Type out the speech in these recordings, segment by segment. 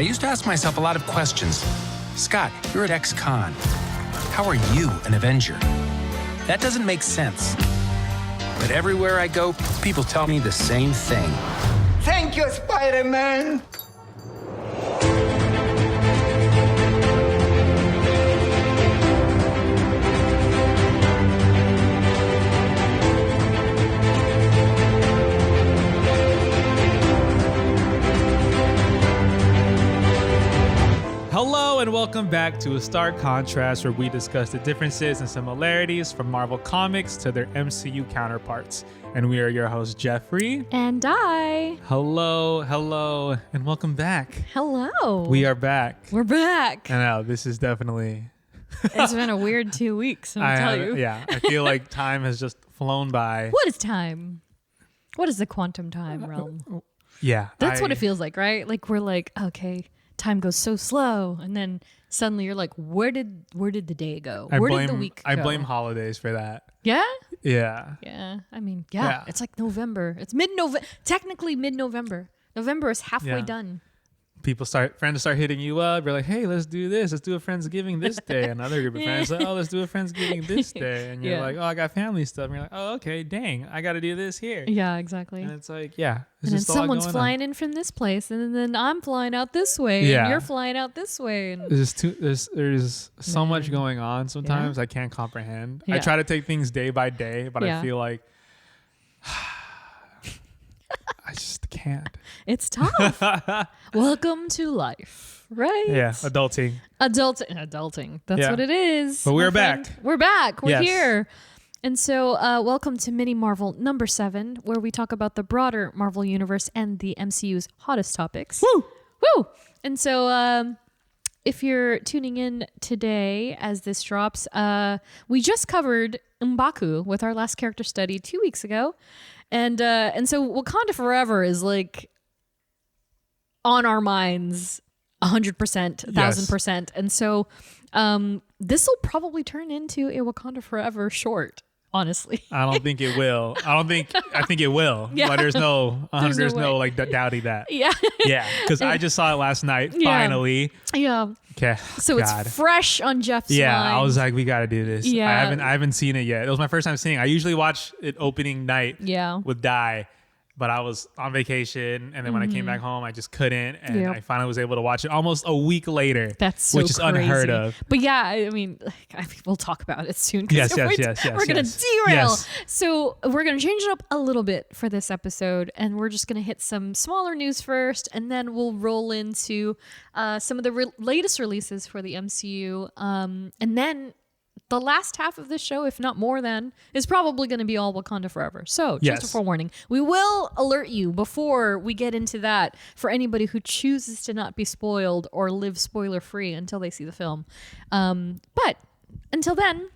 I used to ask myself a lot of questions. Scott, you're an ex-con. How are you an Avenger? That doesn't make sense. But everywhere I go, people tell me the same thing. Thank you, Spider-Man! Hello and welcome back to A Stark Contrast, where we discuss the differences and similarities from Marvel Comics to their MCU counterparts. And we are your hosts, Geoffrey and Dai. Hello, and welcome back. Hello. We are back. We're back. I know, this is definitely... It's been a weird 2 weeks, I'll tell you. Yeah, I feel like time has just flown by. What is time? What is the quantum time realm? Yeah. That's what it feels like, right? Like we're like, okay, time goes so slow, and then suddenly you're like, where did the day go? Where did the week go? I blame holidays for that. Yeah? Yeah. Yeah. I mean, yeah. It's like November. It's mid-November. Technically mid-November. November is halfway done. Friends start hitting you up. You're like, hey, let's do this. Let's do a Friendsgiving this day. Another group of friends like, oh, let's do a Friendsgiving this day. And you're like, oh, I got family stuff. And you're like, oh, okay, dang, I got to do this here. Yeah, exactly. And it's like, yeah. And then someone's flying in from this place, and then I'm flying out this way, and you're flying out this way. And there's so much going on sometimes I can't comprehend. I try to take things day by day, but I feel like I just can't. It's tough. Welcome to life, right? Yeah, adulting. Adulting. That's what it is. But we're back. We're back. We're here. And so welcome to Mini Marvel number 7, where we talk about the broader Marvel universe and the MCU's hottest topics. Woo! Woo! And so if you're tuning in today as this drops, we just covered M'Baku with our last character study 2 weeks ago. And so Wakanda Forever is like on our minds 100%, 1,000%. And so this will probably turn into a Wakanda Forever short, honestly. I don't think it will. I think it will. But there's no like doubting that. Yeah. Yeah. Because I just saw it last night, finally. Yeah. Okay. So it's fresh on Jeff's mind. I was like, we got to do this. Yeah. I haven't seen it yet. It was my first time seeing it. I usually watch it opening night with Dai, but I was on vacation, and then when I came back home, I just couldn't, and I finally was able to watch it almost a week later. That's so which is crazy. Unheard of. But yeah, I mean, we'll talk about it soon. Yes. We're going to derail. Yes. So we're going to change it up a little bit for this episode, and we're just going to hit some smaller news first, and then we'll roll into some of the latest releases for the MCU, and then the last half of this show, if not more than, is probably going to be all Wakanda Forever. So just a forewarning. We will alert you before we get into that for anybody who chooses to not be spoiled or live spoiler-free until they see the film. But until then,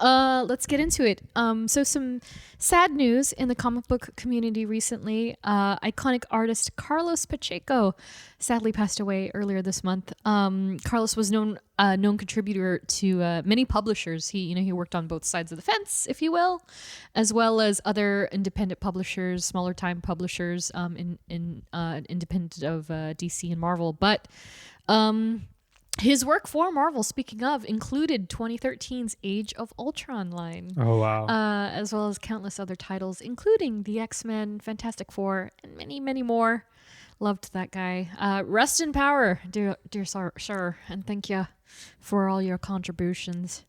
let's get into it. So some sad news in the comic book community recently. Iconic artist Carlos Pacheco sadly passed away earlier this month. Carlos was known contributor to many publishers. He worked on both sides of the fence, if you will, as well as other independent publishers, smaller time publishers, independent of DC and Marvel. But his work for Marvel, speaking of, included 2013's Age of Ultron line. Oh, wow. As well as countless other titles, including the X-Men, Fantastic Four, and many, many more. Loved that guy. Rest in power, dear sir, and thank you for all your contributions.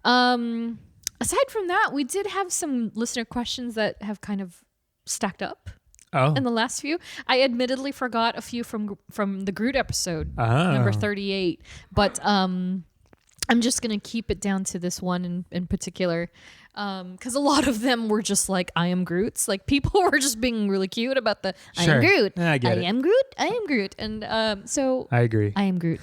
Aside from that, we did have some listener questions that have kind of stacked up. Oh. In the last few, I admittedly forgot a few from the Groot episode, number 38. But I'm just gonna keep it down to this one in particular, because a lot of them were just like I am Groot's. Like people were just being really cute about the I am Groot. Yeah, I am Groot. I am Groot. And so I agree. I am Groot.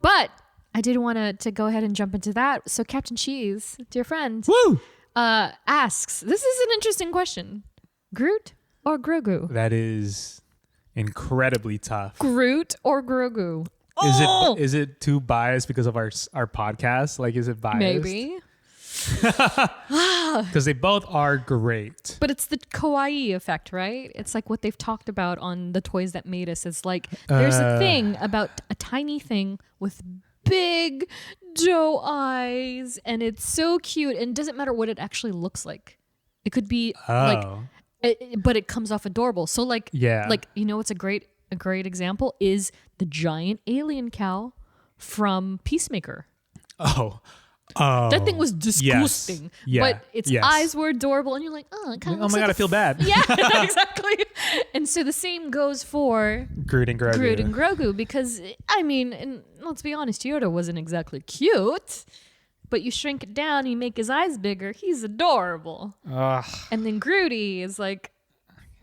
But I did want to go ahead and jump into that. So Captain Cheese, dear friend, asks. This is an interesting question: Groot or Grogu? That is incredibly tough. Groot or Grogu? Is it too biased because of our podcast? Like, is it biased? Maybe. Because they both are great. But it's the kawaii effect, right? It's like what they've talked about on The Toys That Made Us. It's like there's a thing about a tiny thing with big doe eyes, and it's so cute, and it doesn't matter what it actually looks like. It could be but it comes off adorable. So like what's a great example is the giant alien cow from Peacemaker. Oh, that thing was disgusting. Yes. Yeah. But its eyes were adorable, and you're like, oh, it kind of oh my god, I feel bad. Yeah, exactly. And so the same goes for Groot and Grogu, because I mean, and let's be honest, Yoda wasn't exactly cute, but you shrink it down, you make his eyes bigger, he's adorable. And then Groody is like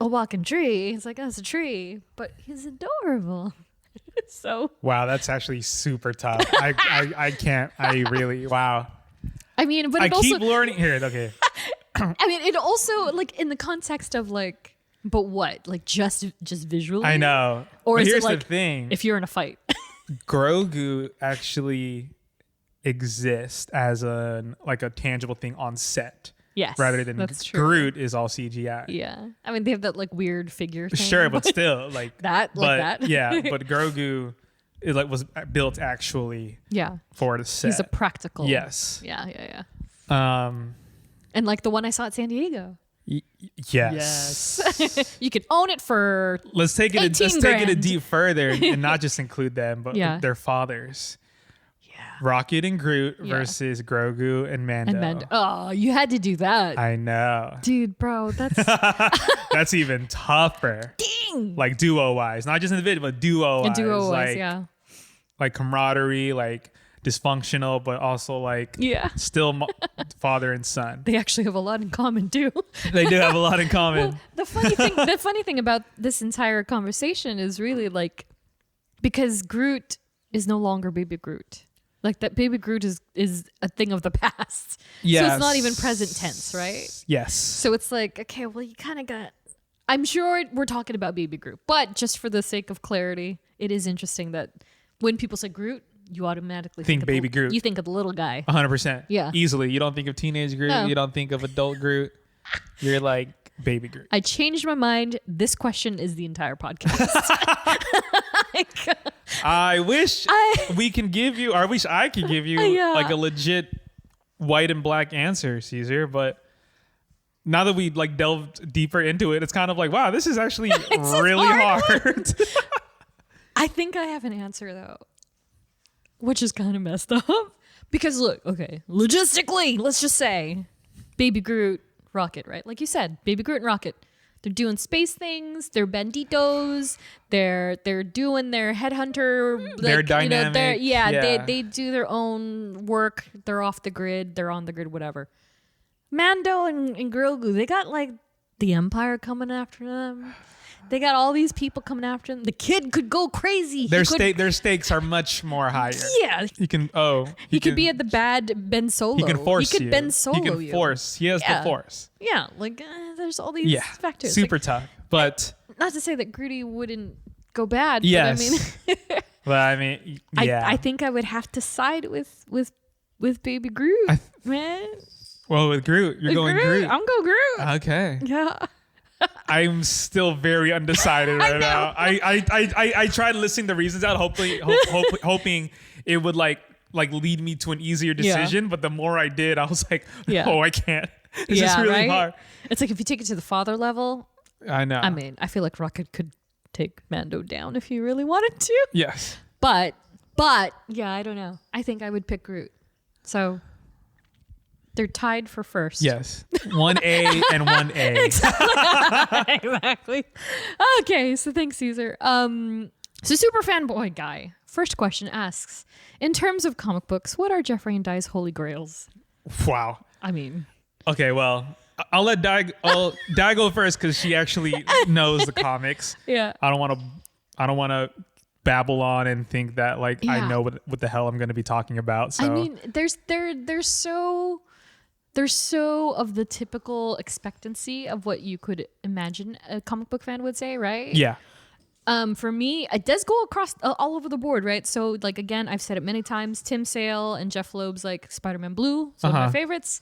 a walking tree. It's like, oh, it's a tree, but he's adorable. So wow, that's actually super tough. I can't. I really wow. I mean, but I it also, keep learning here. Okay. I mean, it also like in the context of like, but what? Like just visually? I know. Or but is here's it like the thing: if you're in a fight, Grogu actually exists as a tangible thing on set. Yes, rather than that's true. Groot is all CGI. Yeah, I mean they have that like weird figure thing. Sure, but still like that. Yeah, but Grogu is was built actually. Yeah. For the set. He's a practical. Yes. Yeah. And like the one I saw at San Diego. Yes. You can own it for. Let's take it a deep further and not just include them, but their fathers. Rocket and Groot versus Grogu and Mando. Oh, you had to do that. I know. Dude, bro, that's... That's even tougher. Dang! Like duo-wise. Not just individual, but duo-wise. Duo-wise, yeah. Like camaraderie, like dysfunctional, but also like still father and son. They actually have a lot in common, too. They do have a lot in common. Well, the funny thing about this entire conversation is really like... Because Groot is no longer Baby Groot. Like that baby Groot is a thing of the past. Yes. So it's not even present tense, right? Yes. So it's like, okay, well, you kind of got... I'm sure we're talking about baby Groot, but just for the sake of clarity, it is interesting that when people say Groot, you automatically think baby Groot. You think of the little guy. 100%. Yeah. Easily. You don't think of teenage Groot. No. You don't think of adult Groot. You're like baby Groot. I changed my mind. This question is the entire podcast. I wish we can give you, or I wish I could give you like a legit white and black answer, Caesar. But now that we like delved deeper into it, it's kind of like, wow, this is actually really hard. I think I have an answer though, which is kind of messed up. Because look, okay, logistically, let's just say Baby Groot, Rocket, right? Like you said, Baby Groot and Rocket. They're doing space things. They're banditos. They're doing their headhunter. They're dynamic. They do their own work. They're off the grid. They're on the grid. Whatever. Mando and Grogu, they got like the Empire coming after them. They got all these people coming after them. The kid could go crazy. Their stakes are much more higher. Yeah. He can be at the bad Ben Solo. He can force you. He could Ben Solo you. He can force. He has the force. Yeah. Like there's all these factors. Super like, tough. But not to say that Groody wouldn't go bad. Yes. But I mean, yeah. I think I would have to side with Baby Groot, man. Well, with Groot, you're going Groot. I'm going Groot. Okay. Yeah. I'm still very undecided right now. I tried listing the reasons out, hoping it would like lead me to an easier decision. But the more I did, I was like, oh, I can't. It's just really hard. It's like if you take it to the father level. I know. I mean, I feel like Rocket could take Mando down if he really wanted to. Yes. But yeah, I don't know. I think I would pick Groot. So they're tied for first. Yes. 1A and 1A. Exactly. Okay, so thanks, Caesar. So super fanboy guy. First question asks, in terms of comic books, what are Geoffrey and Dai's holy grails? Wow. I mean. Okay, well, I'll let Dai go first because she actually knows the comics. Yeah. I don't want to babble on and think that like I know what the hell I'm going to be talking about. So I mean, they're so of the typical expectancy of what you could imagine a comic book fan would say, right? Yeah. For me, it does go across all over the board, right? So, like, again, I've said it many times. Tim Sale and Jeff Loeb's like Spider-Man Blue, one of my favorites.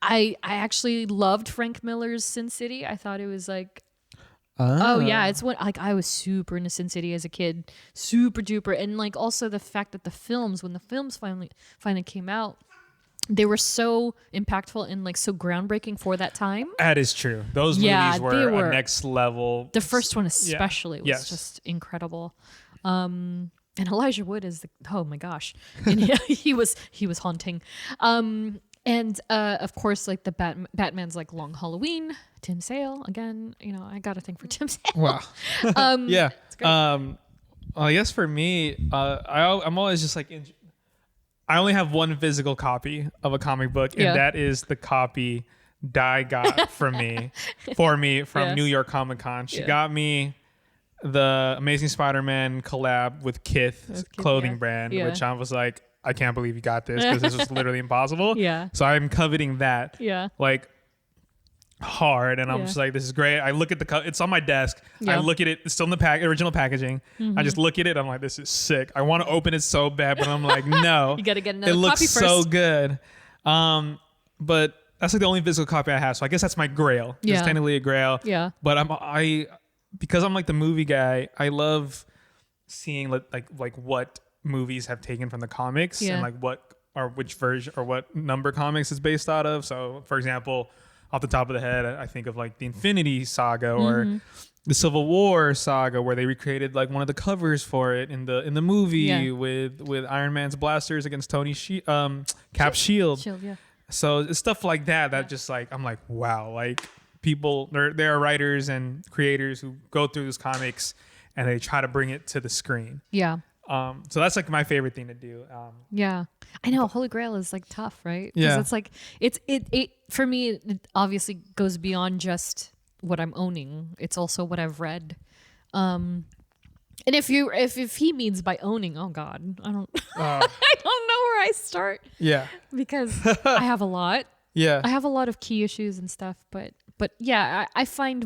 I actually loved Frank Miller's Sin City. I thought it was like, oh yeah, it's what like I was super into Sin City as a kid, super duper, and like also the fact that when the films finally came out, they were so impactful and like so groundbreaking for that time. That is true. Those movies were a next level. The first one especially was just incredible. And Elijah Wood is oh my gosh, and he was haunting. And of course, like the Batman's like Long Halloween, Tim Sale again. You know, I got a thing for Tim Sale. Wow. Yeah. It's great. I guess for me, I'm always just like. I only have one physical copy of a comic book, and that is the copy Dai got for me from New York Comic Con. She got me the Amazing Spider-Man collab with Kith clothing brand, which I was like, I can't believe you got this because this was literally impossible. Yeah. So I'm coveting that. Yeah. Like hard, and I'm just like, this is great. I look at it's on my desk. I look at it. It's still in the original packaging. I just look at it. I'm like, this is sick. I want to open it so bad, but I'm like, no. You gotta get another copy first. It looks so good. But that's like the only physical copy I have. So I guess that's my grail. It's technically a grail. Yeah. But because I'm like the movie guy, I love seeing like what movies have taken from the comics and like which version or what number comics is based out of. So for example, off the top of the head, I think of like the Infinity Saga or the Civil War saga, where they recreated like one of the covers for it in the movie with Iron Man's blasters against Cap's shield. So it's stuff like that just like I'm like, wow, like people there are writers and creators who go through these comics and they try to bring it to the screen. Yeah. So that's like my favorite thing to do. I know Holy Grail is like tough, right? Yeah. It's like it for me. It obviously goes beyond just what I'm owning. It's also what I've read. And if he means by owning, oh God, I don't I don't know where I start. Yeah. Because I have a lot. Yeah. I have a lot of key issues and stuff, but yeah, I find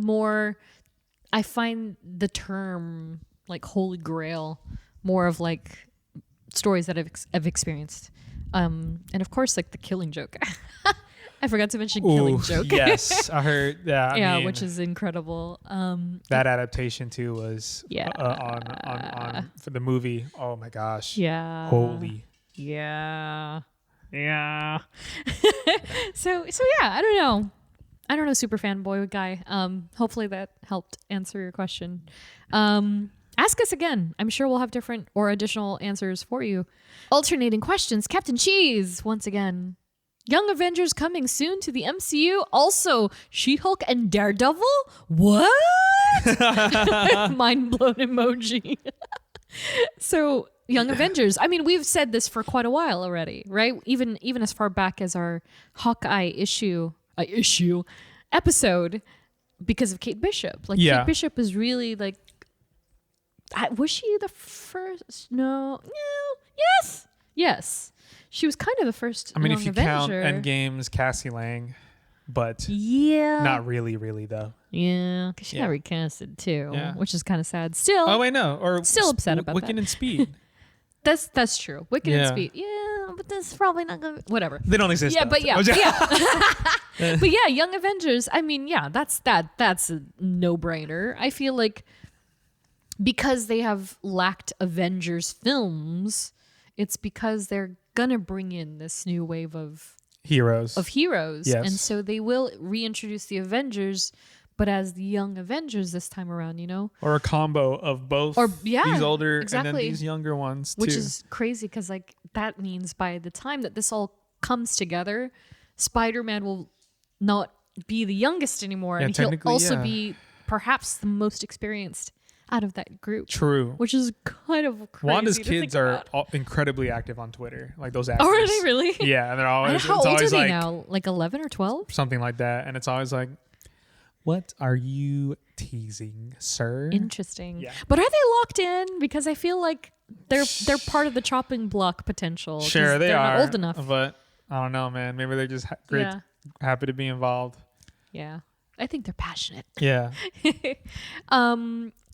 the term like Holy Grail more of like stories that I've experienced. And of course, like the Killing Joke. I forgot to mention Killing Joke. Yes, I heard. Yeah, I mean, which is incredible. That adaptation too was on for the movie. Oh my gosh. Yeah. Holy. Yeah. Yeah. so yeah, I don't know, super fanboy guy. Hopefully that helped answer your question. Ask us again. I'm sure we'll have different or additional answers for you. Alternating questions. Captain Cheese, once again. Young Avengers coming soon to the MCU. Also, She-Hulk and Daredevil? What? Mind blown emoji. So, Young Avengers. I mean, we've said this for quite a while already, right? Even as far back as our Hawkeye episode because of Kate Bishop. Like, Kate Bishop is really like, was she the first? No. Yes. She was kind of the first. I mean, if you Avenger. count Endgame's Cassie Lang, but not really though. Yeah, because she got recasted too, which is kind of sad. Still. Oh wait, no, or still upset about Wiccan that. and Speed. That's true. Wiccan and Speed. Yeah, but that's probably not gonna. Whatever. They don't exist. Yeah, but but yeah, Young Avengers. I mean, that's a no-brainer. I feel like because they have lacked Avengers films, it's because they're gonna bring in this new wave of heroes. Yes. And so they will reintroduce the Avengers, but as the Young Avengers this time around, you know? Or a combo of both these older and then these younger ones too. Which is crazy because like that means by the time that this all comes together, Spider-Man will not be the youngest anymore, and he'll also be perhaps the most experienced out of that group. True. Which is kind of crazy. Wanda's kids are incredibly active on Twitter, like those actors. Oh, are they really? Yeah, and they're always. How old are they now? Like 11 or 12? Something like that, and it's always like, what are you teasing, sir? Interesting. Yeah. But are they locked in? Because I feel like they're part of the chopping block potential. Sure, they're not old enough. But I don't know, man. Maybe they're just happy to be involved. Yeah. I think they're passionate. Yeah.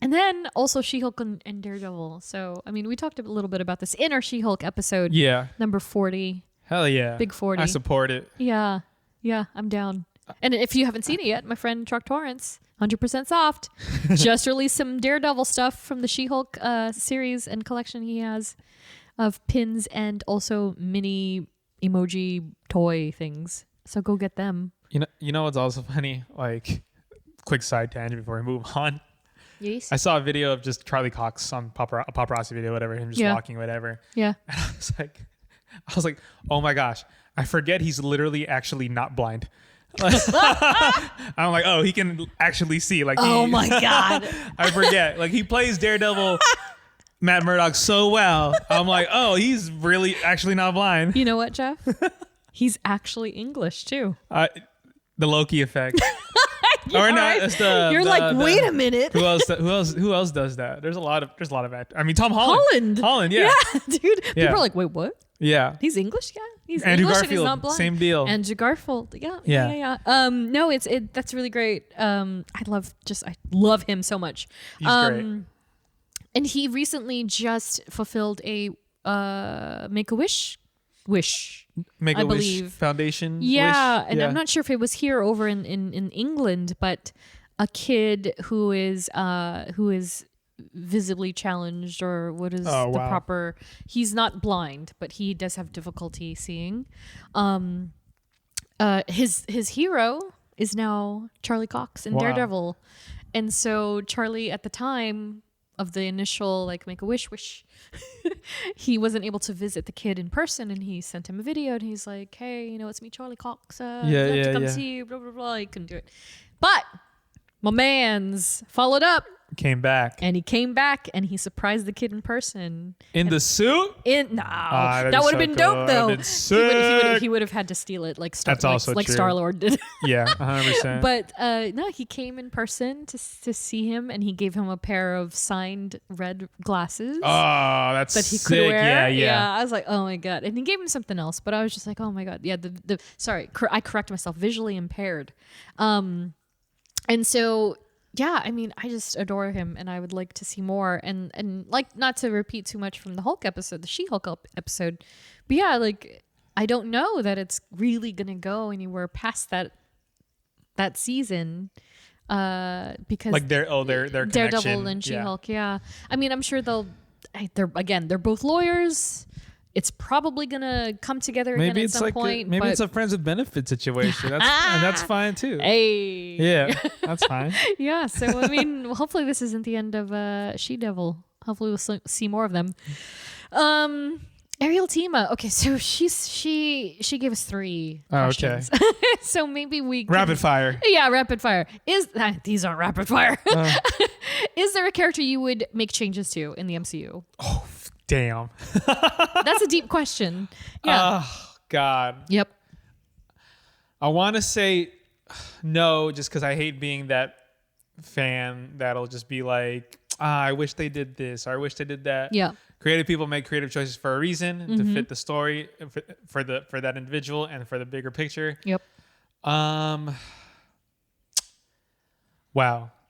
And then also She-Hulk and Daredevil. So, I mean, we talked a little bit about this in our She-Hulk episode. Yeah. Number 40. Hell yeah. Big 40. I support it. Yeah. Yeah, I'm down. And if you haven't seen it yet, my friend Chuck Torrance, 100% soft, just released some Daredevil stuff from the She-Hulk series and collection he has of pins and also mini emoji toy things. So go get them. You know what's also funny? Like, quick side tangent before we move on. Yes. I saw a video of just Charlie Cox on a paparazzi video, whatever, him just walking, whatever. Yeah. And I was like, oh my gosh, I forget he's literally actually not blind. I'm like, oh, he can actually see. Like, oh my God. I forget. Like, he plays Daredevil, Matt Murdock so well. I'm like, oh, he's really actually not blind. You know what, Jeff? He's actually English too. The Loki effect. Yeah, or not? Right. You're like, wait a minute. Who else does that? There's a lot of actors. I mean, Tom Holland. Holland, yeah. Yeah, dude. People are like, wait, what? Yeah. He's English? Yeah. He's Andrew English Garfield, and he's not blind. same deal. Andrew Garfield. Yeah. No, that's really great. I love him so much. He's great. And he recently just fulfilled a Make-A-Wish Make-A-Wish Foundation. Yeah, wish. and I'm not sure if it was here over in England, but a kid who is visibly challenged, or what is the proper? He's not blind, but he does have difficulty seeing. His hero is now Charlie Cox in Daredevil, and so Charlie at the time of the initial like Make-A-Wish, he wasn't able to visit the kid in person, and he sent him a video, and he's like, "Hey, it's me, Charlie Cox. I'd love to come see you." Blah blah blah. He couldn't do it, but my man's followed up. Came back, and he surprised the kid in person in the suit. That would have been dope though. He would have had to steal it like Star-Lord did. Yeah, 100%. But no, he came in person to see him, and he gave him a pair of signed red glasses. Oh, that's that he sick. Could wear. Yeah. I was like, oh my God, and he gave him something else, but I was just like, oh my God, yeah. I correct myself, visually impaired, and so. Yeah, I mean, I just adore him, and I would like to see more. And like, not to repeat too much from the Hulk episode, the She-Hulk episode, but yeah, like, I don't know that it's really gonna go anywhere past that season, because like their Daredevil and She-Hulk. Yeah, I mean, I'm sure they're both lawyers. It's probably gonna come together again at some point. Maybe it's a friends with benefits situation. And that's fine too. Hey, yeah, that's fine. Yeah. So I mean, hopefully this isn't the end of She-Devil. Hopefully we'll see more of them. Ariel Tima. Okay, so she gave us 3 questions. Okay. So maybe we can, rapid fire. Yeah, rapid fire. These aren't rapid fire. Is there a character you would make changes to in the MCU? Oh. Damn. That's a deep question. Yeah. Oh, God. Yep. I want to say no, just because I hate being that fan that'll just be like, I wish they did this, or I wish they did that. Yeah. Creative people make creative choices for a reason, to fit the story for that individual and for the bigger picture. Yep. Wow.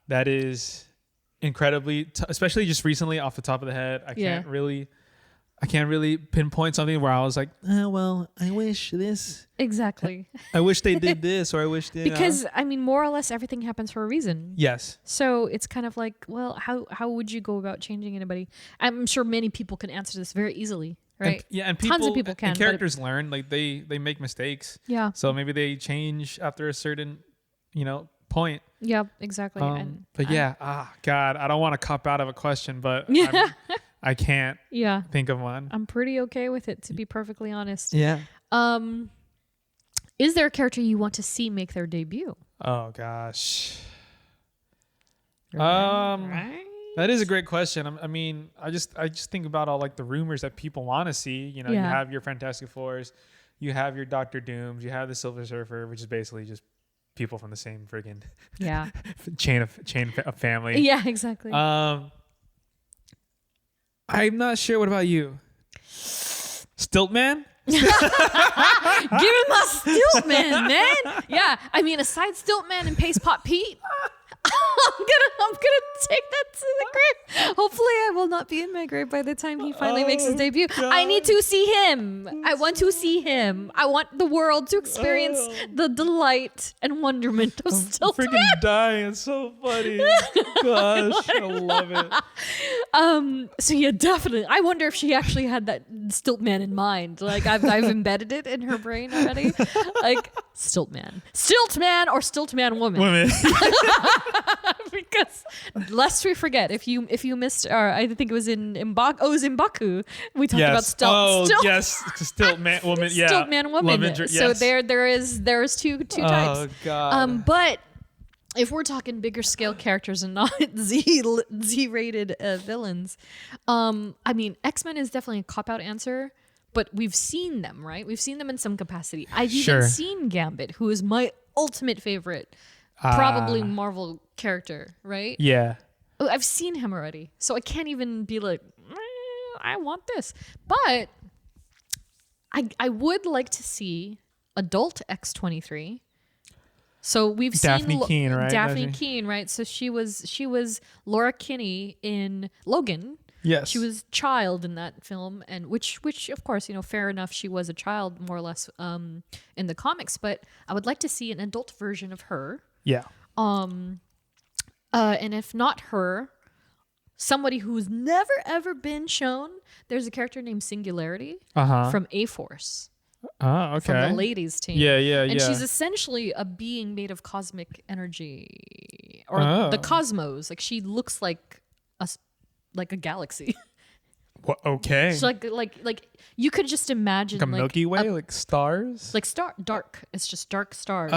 That is incredibly especially just recently off the top of the head. I can't really pinpoint something where I was like, well, I wish this. Exactly. I wish they did this, or I wish they because I mean, more or less everything happens for a reason. Yes. So it's kind of like, well, how would you go about changing anybody? I'm sure many people can answer this very easily, right? And tons of people can. And characters learn, like they make mistakes. Yeah. So maybe they change after a certain, point. Yeah, exactly. But God, I don't want to cop out of a question, but I can't think of one. I'm pretty okay with it, to be perfectly honest. Yeah. Is there a character you want to see make their debut? Oh gosh. Right? That is a great question. I mean, I just think about all like the rumors that people want to see. You have your Fantastic Fours, you have your Doctor Dooms, you have the Silver Surfer, which is basically just people from the same friggin' chain of family. Yeah, exactly. I'm not sure. What about you? Stiltman? Give him a Stiltman, man. Yeah, I mean, aside Stiltman and Paste Pot Pete, I'm gonna take that to the grave. Hopefully, I will not be in my grave by the time he finally makes his debut. God. I need to see him. I want to see him. I want the world to experience the delight and wonderment of Stilt Man. Freaking dying. It's so funny. Gosh, I love it. So yeah, definitely. I wonder if she actually had that Stilt Man in mind. Like I've embedded it in her brain already. Like Stilt Man or Stilt Man woman. Because lest we forget, if you missed, or I think it was in Baku. Oh, it was in Baku. We talked about Stilt. Yes, Stilt Man woman. Yeah, Stilt Man woman. Yes. So there is two types. Oh God. But if we're talking bigger scale characters and not Z-rated villains, I mean, X-Men is definitely a cop-out answer, but we've seen them, right? We've seen them in some capacity. I've even seen Gambit, who is my ultimate favorite, probably Marvel character, right? Yeah. I've seen him already, so I can't even be like, I want this. But I would like to see adult X-23. So we've Daphne seen Keane, right? Daphne Keane, right? So she was Laura Kinney in Logan. Yes. She was child in that film, and which of course, fair enough, she was a child more or less in the comics, but I would like to see an adult version of her. Yeah. And if not her, somebody who's never ever been shown. There's a character named Singularity from A-Force. Oh, okay. From the ladies team. Yeah. And she's essentially a being made of cosmic energy or the cosmos. Like she looks like a galaxy. What? Okay. So like you could just imagine like a Milky Way, like stars. Like dark. It's just dark stars.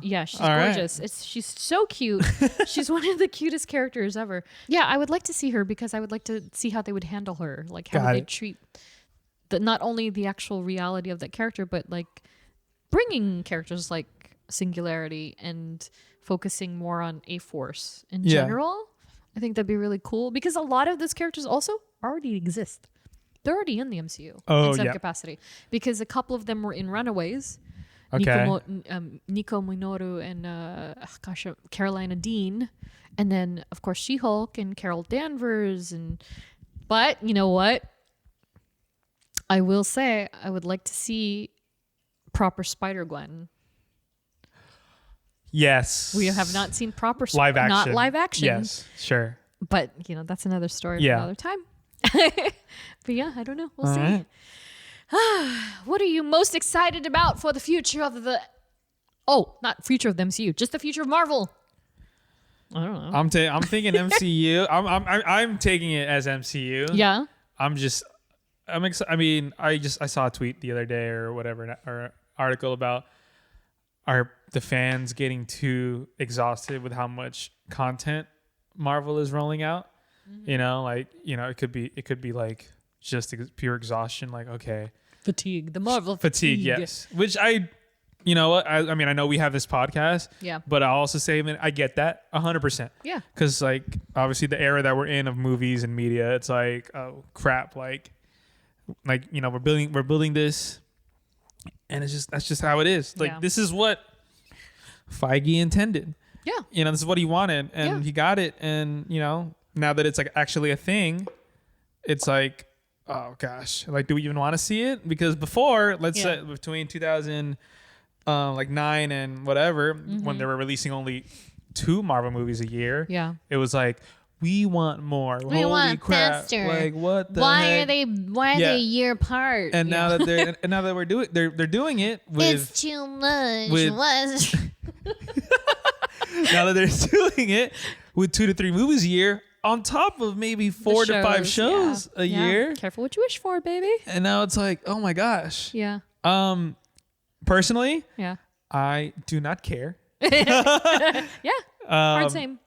Yeah, she's all gorgeous. Right. She's so cute. She's one of the cutest characters ever. Yeah, I would like to see her because I would like to see how they would handle her. Like how would they treat not only the actual reality of that character, but like bringing characters like Singularity and focusing more on A-Force in general. I think that'd be really cool because a lot of those characters also already exist. They're already in the MCU in some capacity because a couple of them were in Runaways. Okay. Nico Minoru and Carolina Dean, and then of course She-Hulk and Carol Danvers. But you know what? I will say I would like to see proper Spider-Gwen. Yes. We have not seen proper live action. Not live action. Yes, sure. But, that's another story for another time. But yeah, I don't know. We'll see. Right. What are you most excited about for the future of the... Oh, not future of the MCU, just the future of Marvel. I don't know. I'm thinking MCU. I'm taking it as MCU. Yeah. I'm excited. I mean, I saw a tweet the other day or whatever, or article about the fans getting too exhausted with how much content Marvel is rolling out. Mm-hmm. It could be like just pure exhaustion. Like, okay, fatigue, the Marvel fatigue. Yes, which I mean, I know we have this podcast. Yeah, but I'll also say that I get that 100%. Yeah, because like obviously the era that we're in of movies and media, it's like, oh crap, like we're building this, and that's just how it is. Like this is what Feige intended. Yeah. This is what he wanted, and he got it. And, now that it's like actually a thing, it's like, oh gosh, like, do we even want to see it? Because before, let's say between 2009 and whatever, when they were releasing only 2 Marvel movies a year, it was like, we want more. We want crap. faster. Like, what the Why heck? are they a year apart? And now that we're doing, they're doing it with, it's too much. now that they're doing it with 2 to 3 movies a year on top of maybe 4 to 5 shows a year. Careful what you wish for, baby. And now it's like, oh my gosh. Yeah. Personally, I do not care. Hard same.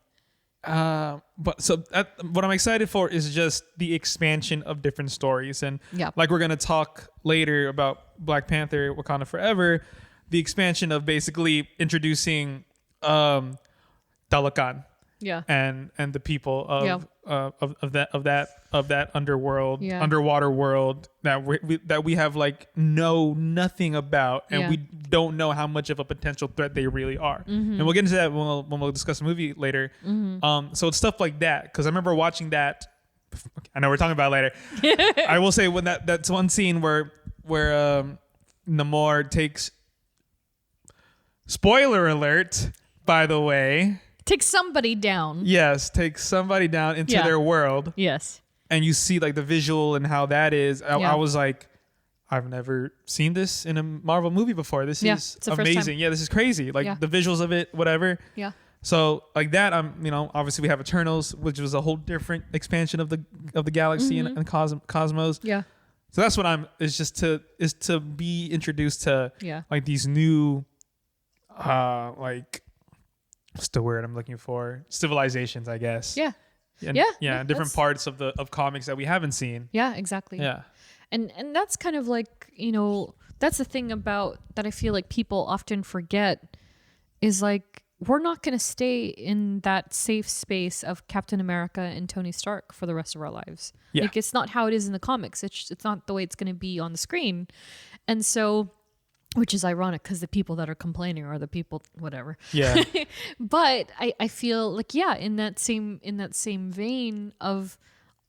But so what I'm excited for is just the expansion of different stories. And like we're going to talk later about Black Panther, Wakanda Forever, the expansion of basically introducing Dalakan. and the people of that underwater world that we have like know nothing about, and we don't know how much of a potential threat they really are. And we'll get into that when we'll discuss the movie later. So it's stuff like that, because I remember watching that. I know we're talking about it later. I will say when that's one scene where Namor takes, spoiler alert, by the way, take somebody down. Yes, take somebody down into their world. Yes. And you see like the visual and how that is. I was like, I've never seen this in a Marvel movie before. This is amazing. Yeah, this is crazy. Like the visuals of it, whatever. Yeah. So like that, obviously we have Eternals, which was a whole different expansion of the galaxy and cosmos. Yeah. So that's what is to be introduced to like these new, like, what's the word I'm looking for? Civilizations, I guess. Yeah. Different parts of comics that we haven't seen. Yeah, exactly. Yeah. And that's kind of like, that's the thing about that I feel like people often forget is like, we're not going to stay in that safe space of Captain America and Tony Stark for the rest of our lives. Yeah. Like, it's not how it is in the comics. It's not the way it's going to be on the screen. And so, which is ironic because the people that are complaining are the people, whatever. Yeah. But I feel like, in that same vein of,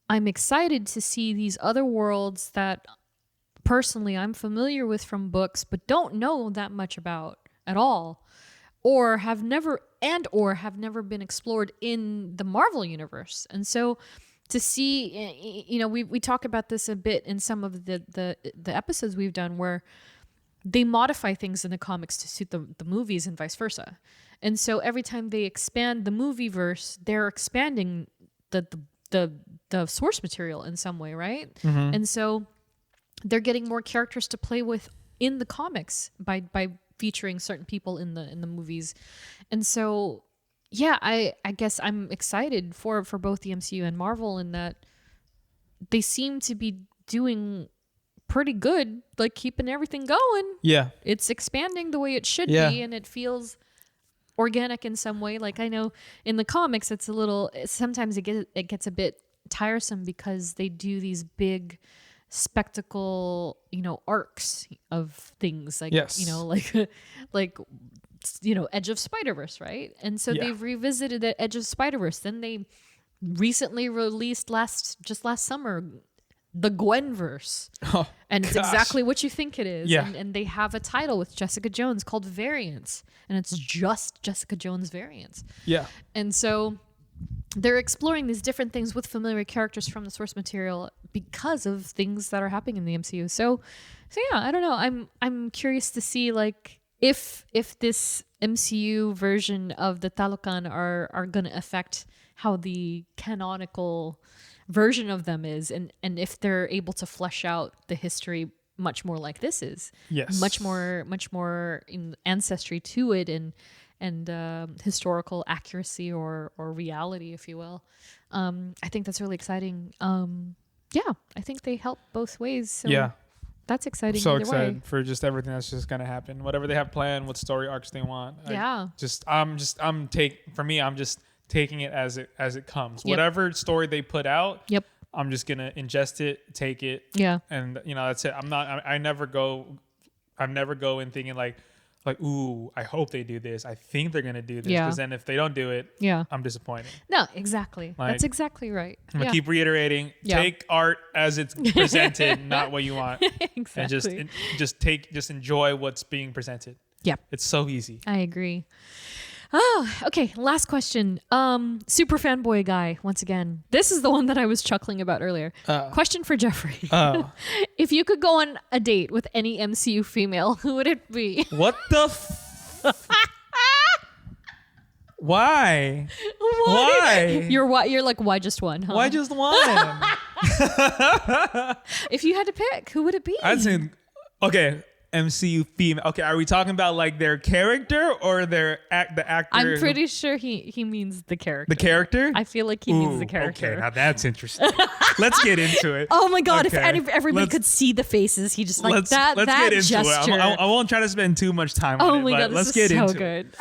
I'm excited to see these other worlds that personally I'm familiar with from books, but don't know that much about at all. Or have never been explored in the Marvel universe. And so to see, we talk about this a bit in some of the episodes we've done where they modify things in the comics to suit the movies and vice versa. And so every time they expand the movie verse, they're expanding the source material in some way, right? Mm-hmm. And so they're getting more characters to play with in the comics by featuring certain people in the movies. And so I guess I'm excited for both the MCU and Marvel in that they seem to be doing pretty good, like keeping everything going. Yeah. It's expanding the way it should be, and it feels organic in some way. Like I know in the comics sometimes it gets a bit tiresome because they do these big spectacle, arcs of things like, like Edge of Spider-Verse, right? And so they've revisited the Edge of Spider-Verse. Then they recently released last summer, the Gwenverse. Oh, and it's exactly what you think it is. Yeah. And they have a title with Jessica Jones called Variants, and it's just Jessica Jones Variants. Yeah. And so they're exploring these different things with familiar characters from the source material because of things that are happening in the MCU. So I don't know. I'm curious to see like if this MCU version of the Talocan are going to affect how the canonical version of them is, and if they're able to flesh out the history much more like this is. Yes. Much more in ancestry to it and historical accuracy or reality, if you will. I think that's really exciting. I think they help both ways. So that's exciting. So excited for just everything that's just gonna happen. Whatever they have planned, what story arcs they want. I'm just taking it as it comes. Yep. Whatever story they put out. Yep. I'm just gonna ingest it, take it. Yeah. And that's it. I never go in thinking like, ooh, I hope they do this. I think they're going to do this. Because then if they don't do it, I'm disappointed. No, exactly. Like, that's exactly right. I'm going to keep reiterating, take art as it's presented, not what you want. Exactly. And just enjoy what's being presented. Yeah. It's so easy. I agree. Oh, okay. Last question. Super fanboy guy, once again. This is the one that I was chuckling about earlier. Question for Geoffrey. If you could go on a date with any MCU female, who would it be? What the Why? Why? You're like, why just one, huh? Why just one? If you had to pick, who would it be? I'd say, okay, MCU female. Okay, are we talking about like their character or the actor? I'm pretty sure he means the character. The character? I feel like he means the character. Okay, now that's interesting. Let's get into it. Oh my god! Okay. If everybody could see the faces, he just like let's get into gesture. It. I won't try to spend too much time on it. Oh my god, let's this get is into so good.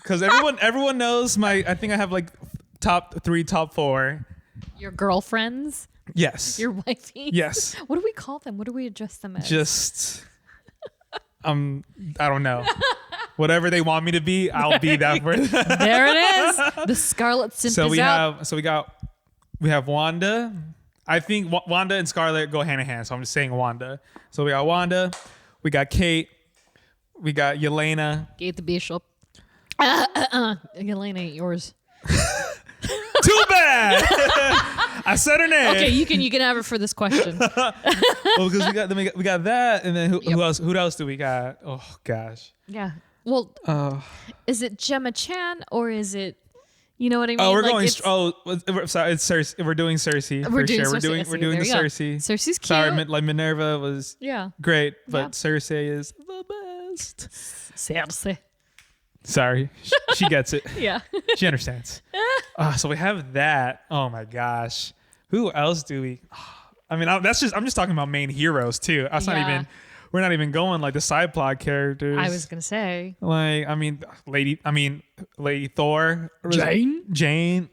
Because everyone knows I think I have like top 3, top 4. Your girlfriends? Yes. Your wifey? Yes. What do we call them? What do we address them as? Just, I don't know. Whatever they want me to be, I'll be that for them. There it is. The Scarlet Simp is out. We have Wanda. I think Wanda and Scarlet go hand in hand, so I'm just saying Wanda. So we got Wanda, we got Kate, we got Yelena. Kate the Bishop. Yelena ain't yours. Too bad. I said her name. Okay, you can have her for this question. Well, because we got that, and then who else? Who else do we got? Oh gosh. Yeah. Well, is it Gemma Chan or is it? You know what I mean? Oh, we're going. Sorry, it's Cersei. We're doing Cersei. We're for doing sure. Cersei. We're doing the Cersei. Cersei's cute. Sorry, like Minerva was great, but Yeah. Cersei is the best. Cersei. Sorry, she gets it. Yeah. She understands. So we have that. Oh my gosh, who else do we? I mean, I'm just talking about main heroes too. That's not even. We're not even going like the side plot characters. I was gonna say. Like, Lady Thor. Jane.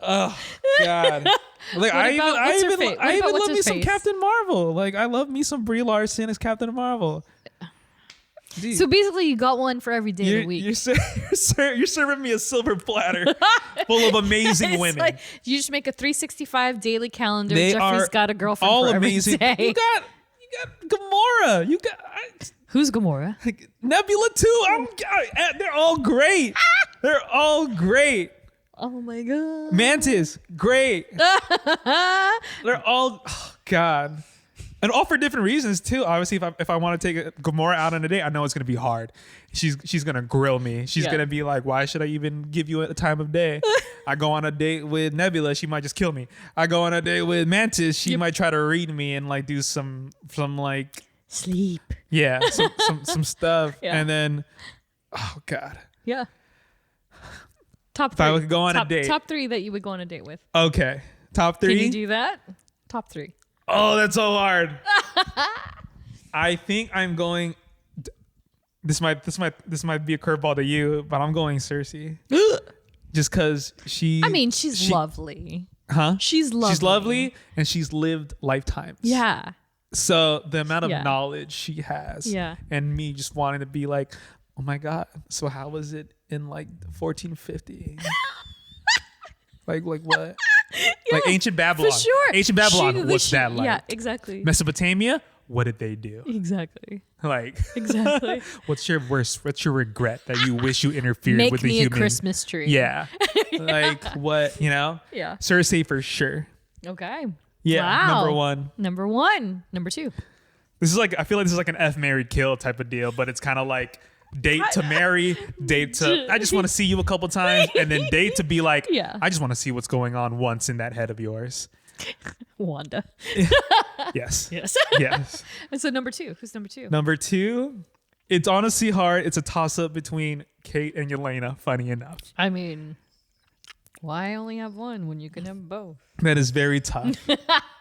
Oh God. Like I even love me some Captain Marvel. Like I love me some Brie Larson as Captain Marvel. Dude, So basically, you got one for every day of the week. You're serving me a silver platter full of amazing women. Like, you just make a 365 daily calendar. They Jeffrey's are got a girlfriend all for amazing. every day. You got Gamora. You got Who's Gamora? Nebula too. They're all great. They're all great. Oh my god. Mantis, great. They're all God. And all for different reasons too. Obviously, if I want to take Gamora out on a date, I know it's gonna be hard. She's gonna grill me. She's gonna be like, "Why should I even give you a time of day?" I go on a date with Nebula, she might just kill me. I go on a date with Mantis, she might try to read me and like do some like sleep. Yeah, some stuff. Yeah. And then, oh God. Yeah. Top 3. If I would go on a date. Top 3 that you would go on a date with. Okay, top 3. Can you do that? Top 3. Oh, that's so hard. I think I'm going. This might be a curveball to you, but I'm going Cersei. Just because she's lovely. Huh? She's lovely. She's lovely, and she's lived lifetimes. Yeah. So the amount of knowledge she has, and me just wanting to be like, oh my God. So how was it in like 1450? like what? Like ancient Babylon. For sure. Ancient Babylon, what's that like? Yeah, exactly. Mesopotamia, what did they do? Exactly. Like, exactly. What's your regret that you wish you interfered with the human? Make me a Christmas tree. Yeah. Like what, Yeah. Cersei for sure. Okay. Yeah. Wow. Number 1. Number 2. This is like, I feel like this is like an F married kill type of deal, but it's kind of like date to marry, date to, I just want to see you a couple times, and then date to be like, I just want to see what's going on once in that head of yours. Wanda. Yes. Yes. Yes. And so number 2. Who's number 2? Number 2, it's honestly hard. It's a toss up between Kate and Yelena, funny enough. I mean, why only have one when you can have both? That is very tough.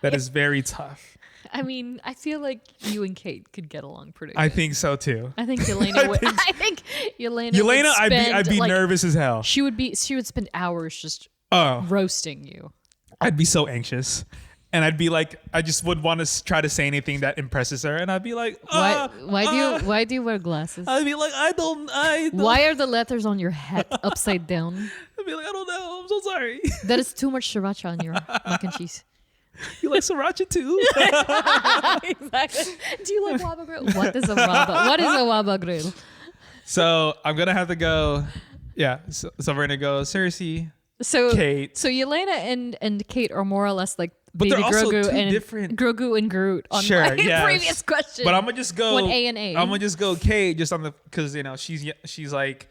That is very tough. I mean, I feel like you and Kate could get along pretty good. I think so too. I think Yelena would. I think Yelena. Yelena, would I'd be like, nervous as hell. She would spend hours just roasting you. I'd be so anxious. And I'd be like, I just would want to try to say anything that impresses her. And I'd be like, why do you wear glasses? I'd be like, I don't. Why are the letters on your hat upside down? I'd be like, I don't know. I'm so sorry. That is too much sriracha on your mac and cheese. You like sriracha too? Exactly. Do you like waba grill? What is a waba grill? So I'm gonna have to go. Yeah. So we're gonna go Cersei. Kate. So Yelena and Kate are more or less like but baby they're also Grogu two and different. Grogu and Groot on sure, my previous question. But I'm gonna just go 1A and A. I'm gonna just go Kate just on the because she's like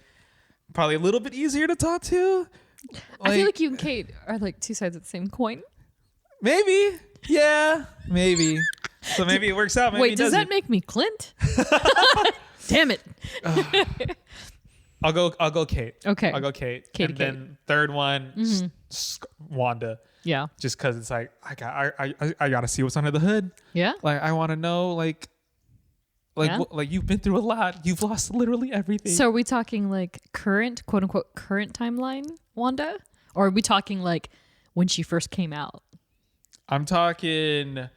probably a little bit easier to talk to. I feel like you and Kate are like two sides of the same coin. Maybe. Yeah. Maybe. So maybe it works out. Maybe Wait, does that make me Clint? Damn it. I'll go Kate. Okay. I'll go Kate. Kate and then third one, Wanda. Yeah. Just because it's like I gotta see what's under the hood. Yeah. Like I want to know like Like you've been through a lot. You've lost literally everything. So are we talking like current, quote unquote, current timeline Wanda? Or are we talking like when she first came out? I'm talking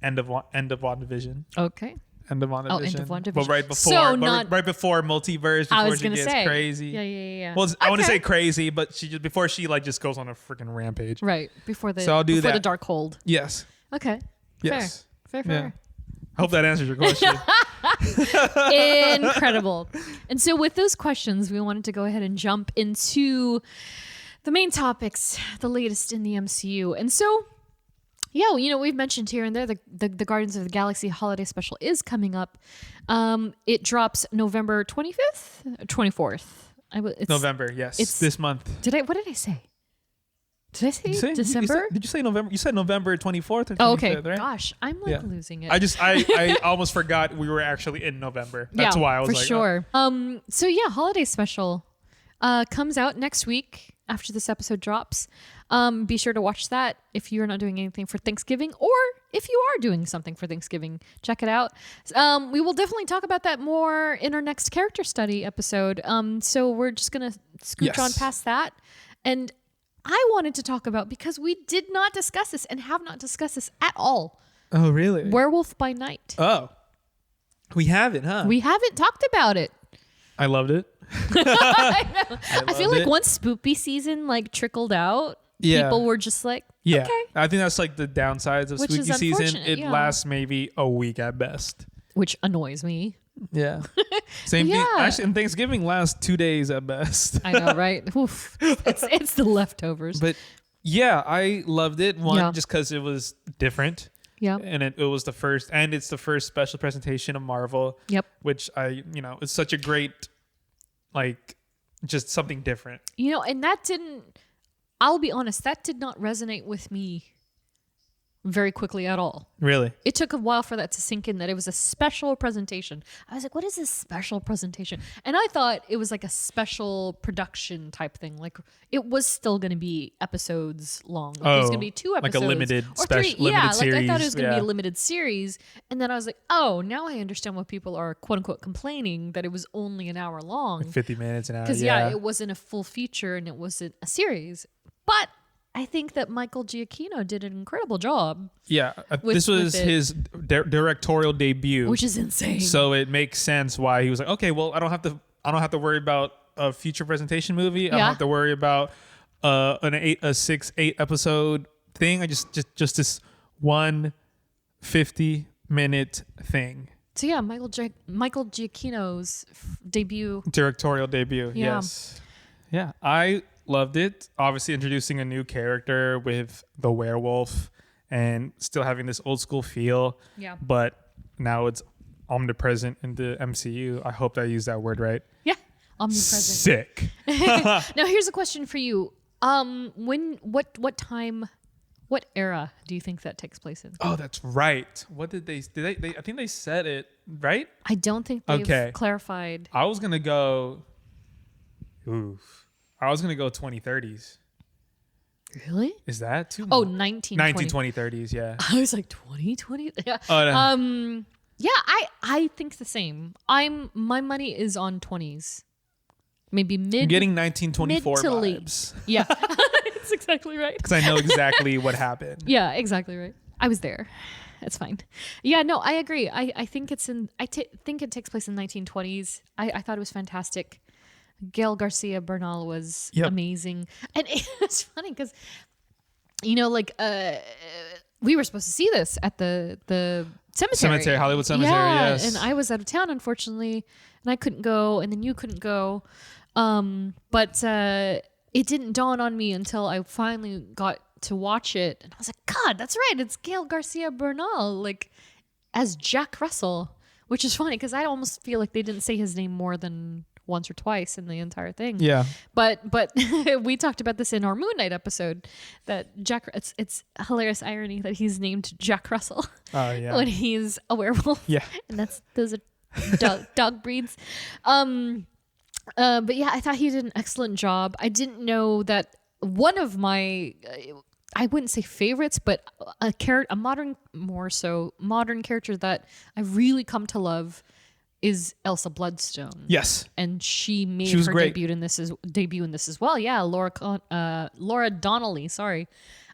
end of WandaVision. Okay. End of WandaVision. Oh, end of WandaVision. But right before, right before multiverse, before she gets crazy. Yeah. Well, I want to say crazy, but before she like just goes on a freaking rampage. Right. Before the so I'll do before that. the Darkhold. Yes. Okay. Yes. Fair. Yeah. I hope that answers your question. Incredible. And so with those questions, we wanted to go ahead and jump into the main topics, the latest in the MCU. And so, yeah, we've mentioned here and there the Guardians of the Galaxy holiday special is coming up. It drops November 25th, 24th. November, yes. It's this month. What did I say? Did I say December? Did you say November? You said November 24th or 25th, okay. Right? Gosh, I'm losing it. I almost forgot we were actually in November. That's why I was like, sure. Oh. So yeah, holiday special comes out next week after this episode drops. Be sure to watch that if you're not doing anything for Thanksgiving, or if you are doing something for Thanksgiving, check it out. We will definitely talk about that more in our next character study episode. So we're just gonna scooch on past that. And I wanted to talk about, because we did not discuss this and have not discussed this at all. Oh, really? Werewolf by Night. Oh, we haven't, huh? We haven't talked about it. I loved it. I feel like once spoopy season like trickled out, people were just like, okay. I think that's like the downsides of spooky season. It lasts maybe a week at best, which annoys me. Yeah. Same thing. Actually, and Thanksgiving lasts 2 days at best. I know, right? Oof. It's the leftovers. But yeah, I loved it. One, just because it was different. Yep. And it was the first, and it's the first special presentation of Marvel. Yep. Which it's such a great, like, just something different. And I'll be honest, that did not resonate with me very quickly at all. Really? It took a while for that to sink in, that it was a special presentation. I was like, what is this special presentation? And I thought it was like a special production type thing. Like, it was still going to be episodes long. Like, it was going to be 2 episodes. Like a limited or 3. Limited series. Like I thought it was going to be a limited series. And then I was like, oh, now I understand why people are quote unquote complaining that it was only an hour long. Like 50 minutes an hour. Because it wasn't a full feature and it wasn't a series. But I think that Michael Giacchino did an incredible job. Yeah, this was his directorial debut, which is insane. So it makes sense why he was like, okay, well, I don't have to worry about a future presentation movie. I don't have to worry about a 6-8 episode thing. I just this one 50-minute thing. So yeah, Michael Giacchino's directorial debut. Yeah. Yes, yeah, I loved it. Obviously introducing a new character with the werewolf and still having this old school feel. Yeah. But now it's omnipresent in the MCU. I hope that I used that word right. Yeah. Omnipresent. Sick. Now here's a question for you. What era do you think that takes place in? Oh, that's right. What did they I think they said it, right? I don't think they've clarified. I was going to go 2030s. Really? Is that too much? Oh, 1920s, yeah. I was like 2020. Yeah. Oh, no. Yeah, I think the same. My money is on 20s. Maybe mid. I'm getting 1924 mid to vibes. Late. Yeah. That's exactly right. Because I know exactly what happened. Yeah, exactly right. I was there. That's fine. Yeah, no, I agree. I think it's in. Think it takes place in 1920s. I thought it was fantastic. Gael Garcia Bernal was amazing. And it's funny because, we were supposed to see this at the cemetery. Hollywood Cemetery, yes. And I was out of town, unfortunately, and I couldn't go, and then you couldn't go. But it didn't dawn on me until I finally got to watch it. And I was like, God, that's right. It's Gael Garcia Bernal, like, as Jack Russell, which is funny because I almost feel like they didn't say his name more than once or twice in the entire thing. Yeah. But we talked about this in our Moon Knight episode that it's hilarious irony that he's named Jack Russell. Oh yeah. When he's a werewolf. Yeah. And those are dog breeds. But yeah, I thought he did an excellent job. I didn't know that one of my I wouldn't say favorites, but a modern character that I've really come to love is Elsa Bloodstone. Yes. And she made her great. debut in this as well. Yeah, Laura Donnelly, sorry.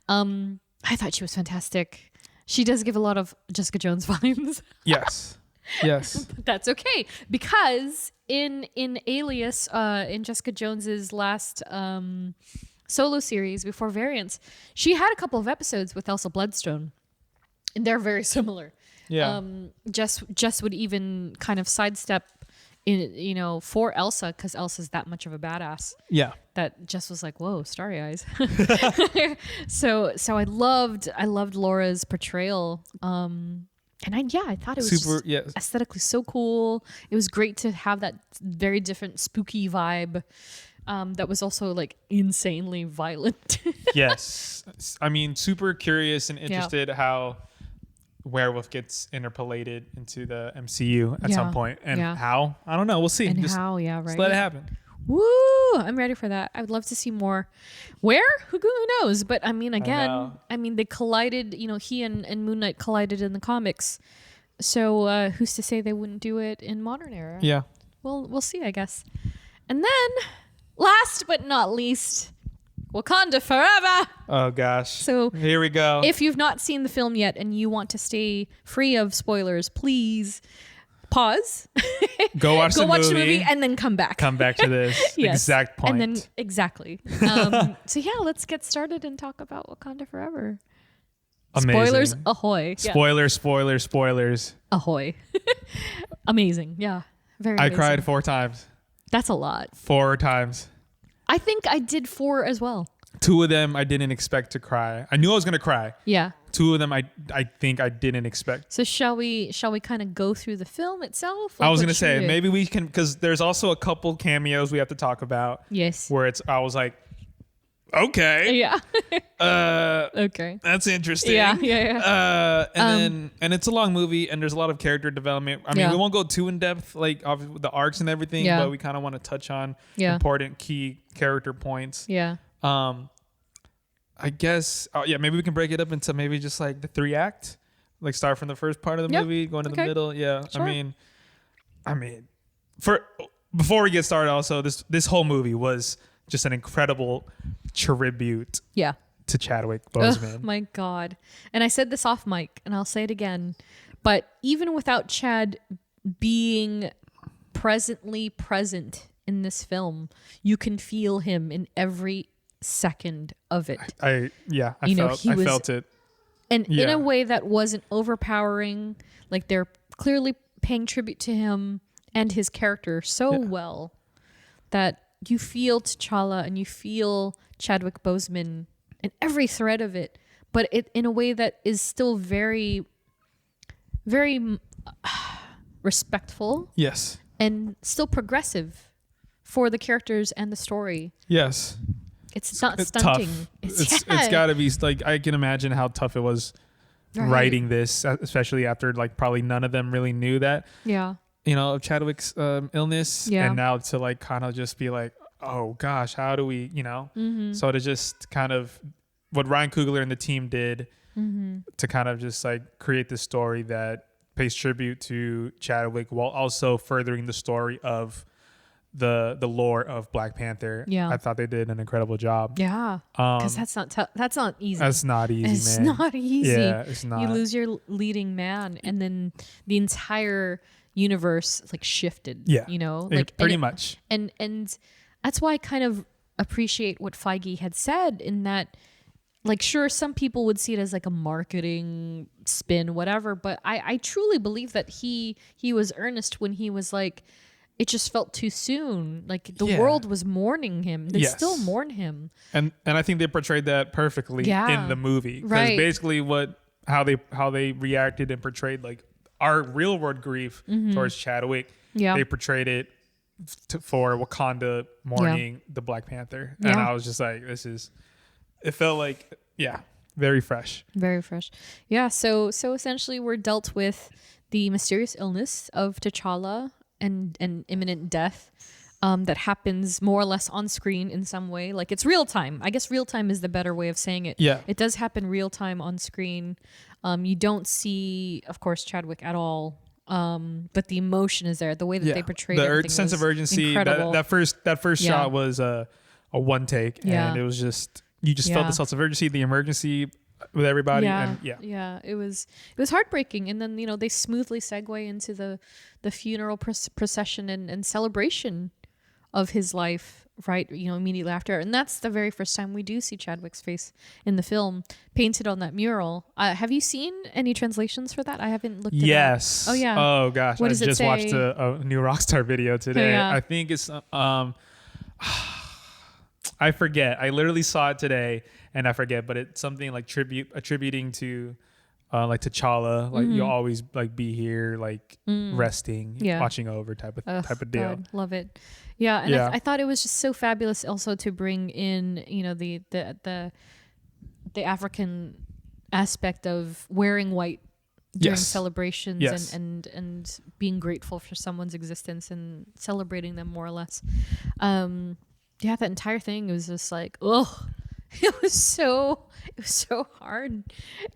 I thought she was fantastic. She does give a lot of Jessica Jones vibes. Yes. Yes. But that's okay, because in Alias, in Jessica Jones's last solo series before Variants, she had a couple of episodes with Elsa Bloodstone, and they're very similar. Yeah. Jess would even kind of sidestep in, for Elsa, because Elsa's that much of a badass. Yeah. That Jess was like, whoa, starry eyes. So I loved Laura's portrayal. And I thought it was aesthetically so cool. It was great to have that very different spooky vibe. That was also like insanely violent. Yes. I mean, super curious and interested how Werewolf gets interpolated into the MCU at some point, and how, I don't know, we'll see. And just let it happen. Woo! I'm ready for that. I would love to see more. Where? Who knows? But I mean, again, they collided. He and Moon Knight collided in the comics. So who's to say they wouldn't do it in modern era? Yeah. Well, we'll see, I guess. And then, last but not least, Wakanda Forever. Oh gosh. So here we go. If you've not seen the film yet and you want to stay free of spoilers, please pause. Go watch the movie and then come back. Come back to this exact point. And then exactly. So let's get started and talk about Wakanda Forever. Amazing. Spoilers ahoy. Spoilers. Ahoy. Amazing. Yeah. Very amazing. I cried 4 times. That's a lot. 4 times. I think I did 4 as well. 2 of them I didn't expect to cry. I knew I was going to cry. Yeah. 2 of them I think I didn't expect. So shall we kind of go through the film itself? I was going to say, maybe we can, because there's also a couple cameos we have to talk about. Yes. Where I was like, okay. Yeah. Okay. That's interesting. Yeah. And it's a long movie, and there's a lot of character development. I mean, we won't go too in depth, like with the arcs and everything, but we kind of want to touch on important key character points. Yeah. I guess, maybe we can break it up into maybe just like the 3 act, like start from the first part of the movie, going to the middle. Yeah. Sure. I mean, before we get started, also this whole movie was just an incredible tribute. Yeah. To Chadwick Boseman. Oh my God. And I said this off mic, and I'll say it again, but even without Chad being presently present in this film, you can feel him in every second of it. I felt it. And in a way that wasn't overpowering. Like, they're clearly paying tribute to him and his character so well that you feel T'Challa and you feel Chadwick Boseman in every thread of it, but it in a way that is still very, very respectful. Yes. And still progressive for the characters and the story. Yes. It's not stunting. Tough. It's got to be, like, I can imagine how tough it was writing this, especially after, like, probably none of them really knew that. Yeah. Of Chadwick's illness. Yeah. And now to, like, kind of just be like, oh gosh, how do we, So to just kind of what Ryan Coogler and the team did to kind of just like create this story that pays tribute to Chadwick while also furthering the story of the lore of Black Panther. Yeah. I thought they did an incredible job. Yeah. Because that's not easy. That's not easy, it's man. It's not easy. Yeah, it's not. You lose your leading man, and then the entire universe like shifted. Yeah. Like pretty much. And that's why I kind of appreciate what Feige had said, in that, like, sure, some people would see it as like a marketing spin, whatever, but I truly believe that he was earnest when he was like, it just felt too soon. Like, the world was mourning him. They still mourn him. And I think they portrayed that perfectly in the movie. Because basically how they reacted and portrayed like our real world grief towards Chadwick. Yeah. They portrayed it for Wakanda mourning the Black Panther. And I was just like, it felt like, very fresh. Very fresh. Yeah. So essentially we're dealt with the mysterious illness of T'Challa and imminent death. that happens more or less on screen in some way. Like it's real time. I guess real time is the better way of saying it. Yeah. It does happen real time on screen. You don't see, of course, Chadwick at all. But the emotion is there. The way that they portrayed the sense of urgency. That first shot was a one take, and it was just you just felt the sense of urgency, the emergency with everybody, it was heartbreaking. And then they smoothly segue into the funeral procession and celebration of his life, right? Immediately after. And that's the very first time we do see Chadwick's face in the film painted on that mural. Have you seen any translations for that? I haven't looked it up. Oh yeah. Oh gosh. What does I it just say? watched a new Rockstar video today. Yeah. I think it's I forget. I literally saw it today and I forget, but it's something like attributing to like T'Challa, like you'll always like be here, like resting, watching over type of deal. God, love it. Yeah, and I thought it was just so fabulous also to bring in, the African aspect of wearing white during celebrations and being grateful for someone's existence and celebrating them more or less. That entire thing was just like, it was so hard.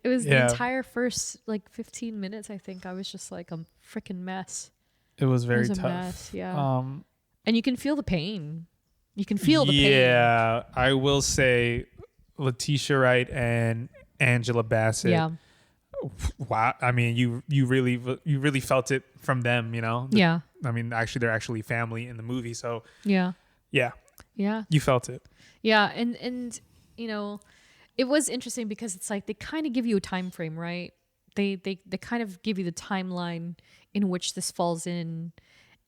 It was the entire first like 15 minutes. I think I was just like a freaking mess. It was very tough. Mess, yeah. And you can feel the pain. You can feel the pain. Yeah, I will say Letitia Wright and Angela Bassett. Yeah. Wow. I mean, you really felt it from them, Yeah. I mean, actually, they're actually family in the movie. So Yeah. Yeah. Yeah. You felt it. Yeah. And it was interesting because it's like they kind of give you a time frame, right? They kind of give you the timeline in which this falls in.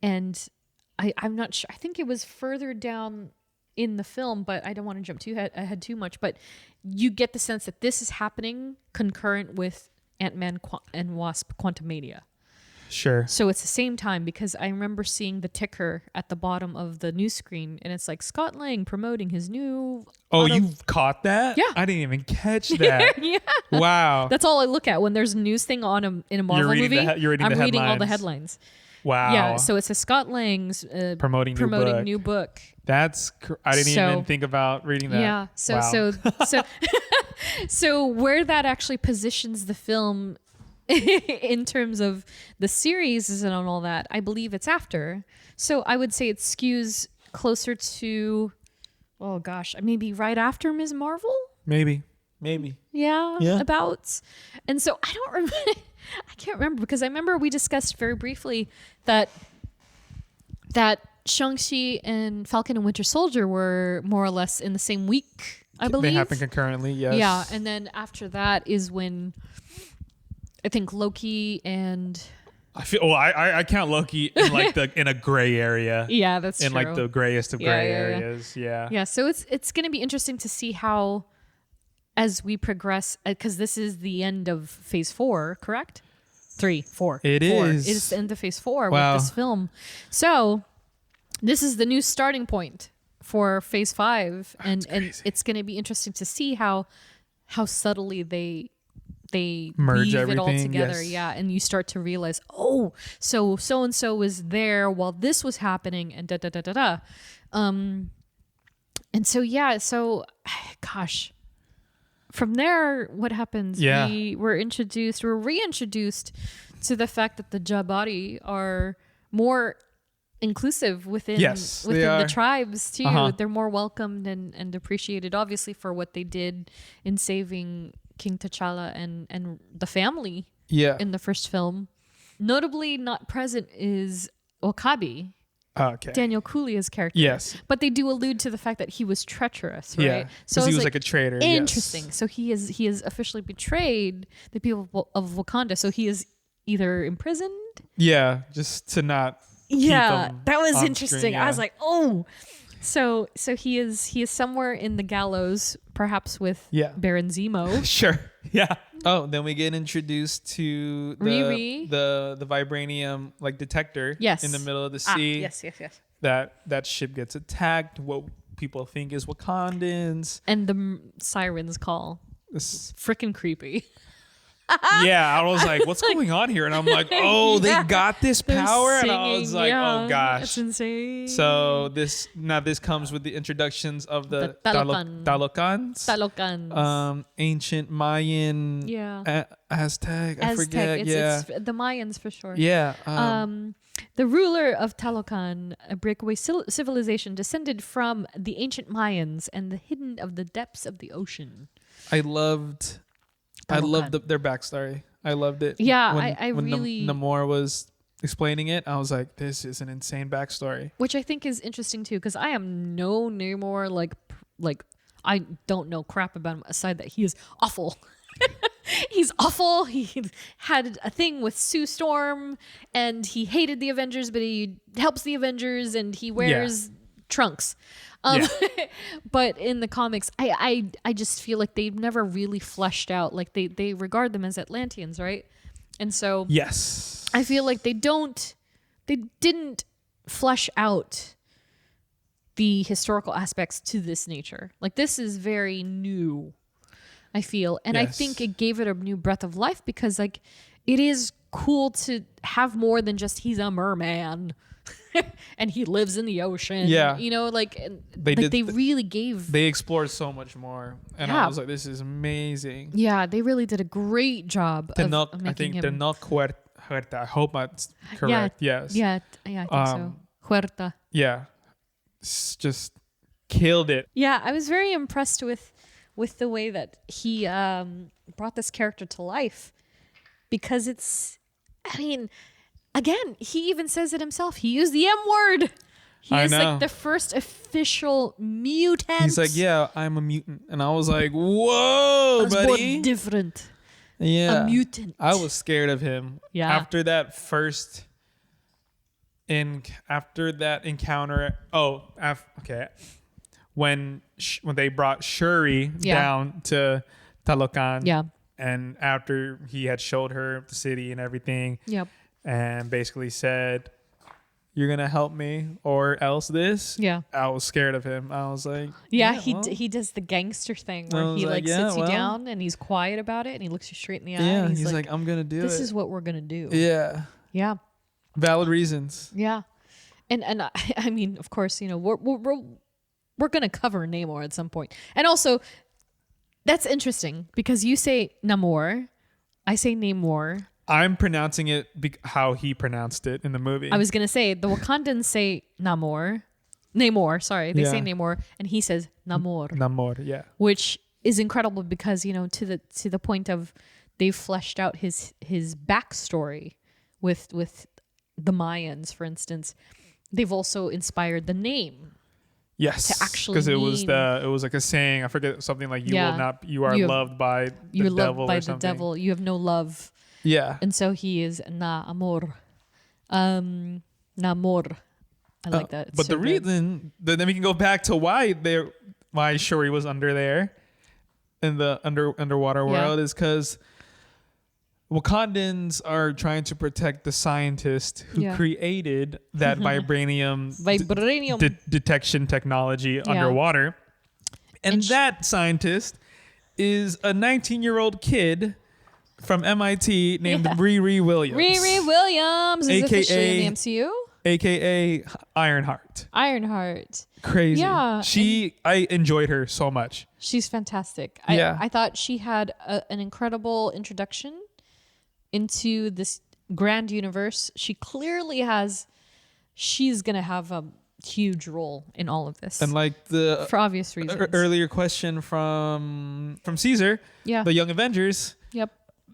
And I'm not sure. I think it was further down in the film, but I don't want to jump ahead too much. But you get the sense that this is happening concurrent with Ant-Man and Wasp: Quantumania. Sure. So it's the same time because I remember seeing the ticker at the bottom of the news screen, and it's like Scott Lang promoting his new. You caught that? Yeah. I didn't even catch that. Yeah. Wow. That's all I look at when there's a news thing on in a Marvel movie. You're reading I'm the reading all the headlines. headlines. Wow. Yeah. So it's a Scott Lang's promoting new book. That's I didn't even think about reading that. Yeah. So where that actually positions the film in terms of the series and all that, I believe it's after. So I would say it skews closer to, maybe right after Ms. Marvel. Maybe. Yeah. About. And so I don't remember. I can't remember because I remember we discussed very briefly that Shang-Chi and Falcon and Winter Soldier were more or less in the same week, I believe. They happened concurrently, yes. Yeah, and then after that is when I think Loki and I count Loki in like in a gray area. Yeah, that's in true. Like the grayest of gray areas. Yeah. Yeah, so it's going to be interesting to see how as we progress, because this is the end of phase 4, correct? 3, 4. It 4. is. It is the end of phase 4 with this film. So this is the new starting point for phase 5. And it's going to be interesting to see how subtly they merge weave everything, it all together. yes. Yeah. And you start to realize, so-and-so was there while this was happening and da-da-da-da-da. And so, gosh. From there, what happens? Yeah. We're reintroduced to the fact that the Jabari are more inclusive within the tribes too. Uh-huh. They're more welcomed and appreciated, obviously, for what they did in saving King T'Challa and the family in the first film. Notably not present is Okabe. Okay. Daniel Kaluuya's character. Yes. But they do allude to the fact that he was treacherous, right? Yeah. So he was like a traitor. Interesting. Yes. So he is officially betrayed the people of Wakanda. So he is either imprisoned. Yeah, just to not. Yeah, that was interesting. Screen, yeah. I was like, oh. So he is somewhere in the gallows, perhaps with Baron Zemo. Sure. Yeah. Oh, then we get introduced to Riri. the vibranium like detector in the middle of the sea. Yes. That ship gets attacked. What people think is Wakandans. And the sirens call. It's freaking creepy. I was like, what's going on here? And I'm like, oh, they got this power. And I was like, oh gosh, that's insane. So this comes with the introductions of the Talokans, ancient Mayan, Aztec. I forget. It's the Mayans for sure. Yeah. The ruler of Talocan, a breakaway civilization descended from the ancient Mayans and the hidden of the depths of the ocean. I loved their backstory. I loved it. Yeah, when really... Namor was explaining it, I was like, this is an insane backstory. Which I think is interesting too, because I am no Namor, like I don't know crap about him aside that he is awful. He's awful. He had a thing with Sue Storm, and he hated the Avengers, but he helps the Avengers, and he wears trunks. But in the comics, I just feel like they've never really fleshed out. Like they regard them as Atlanteans, right? And so yes, I feel like they didn't flesh out the historical aspects to this nature. Like this is very new, I feel. And I think it gave it a new breath of life because like it is cool to have more than just he's a merman and he lives in the ocean. Yeah. You know, like they really gave... They explored so much more. And I was like, this is amazing. Yeah, they really did a great job of making him... Tenoch Huerta. I hope that's correct. Yes. Yeah, I think so. Huerta. Yeah. Just killed it. Yeah, I was very impressed with the way that he brought this character to life because it's, I mean, again, he even says it himself. He used the M word. He is like the first official mutant. He's like, yeah, I'm a mutant. And I was like, whoa, buddy. Born different. Yeah. A mutant. I was scared of him. Yeah. After that encounter. Okay. When they brought Shuri down to Talocan. Yeah. And after he had showed her the city and everything. Yep. And basically said, you're going to help me or else this. Yeah. I was scared of him. I was like, he does the gangster thing where he sits you down and he's quiet about it and he looks you straight in the eye. Yeah. And he's like, I'm going to do this is what we're going to do. Yeah. Yeah. Valid reasons. Yeah. And I mean, of course, you know, we're going to cover Namor at some point. And also, that's interesting because you say Namor, I say Namor. I'm pronouncing it how he pronounced it in the movie. I was going to say, the Wakandans say Namor, sorry. They say Namor, and he says Namor. Namor, yeah. Which is incredible because, you know, to the point of they've fleshed out his backstory with the Mayans, for instance. They've also inspired the name. Yes, to actually because it was like a saying. I forget something like you are loved by the devil or something. The devil. You have no love. Yeah, and so he is Namor. Namor. I like that. It's but so the reason then we can go back to why Shuri was under there in the underwater world is because Wakandans are trying to protect the scientist who created that vibranium detection technology underwater. And that scientist is a 19-year-old kid from MIT named Riri Williams. Riri Williams is officially in the MCU. AKA Ironheart. Ironheart. Crazy. Yeah. I enjoyed her so much. She's fantastic. I thought she had an incredible introduction into this grand universe. She's gonna have a huge role in all of this, and like for obvious reasons. Earlier question from Caesar, the Young Avengers. Yep.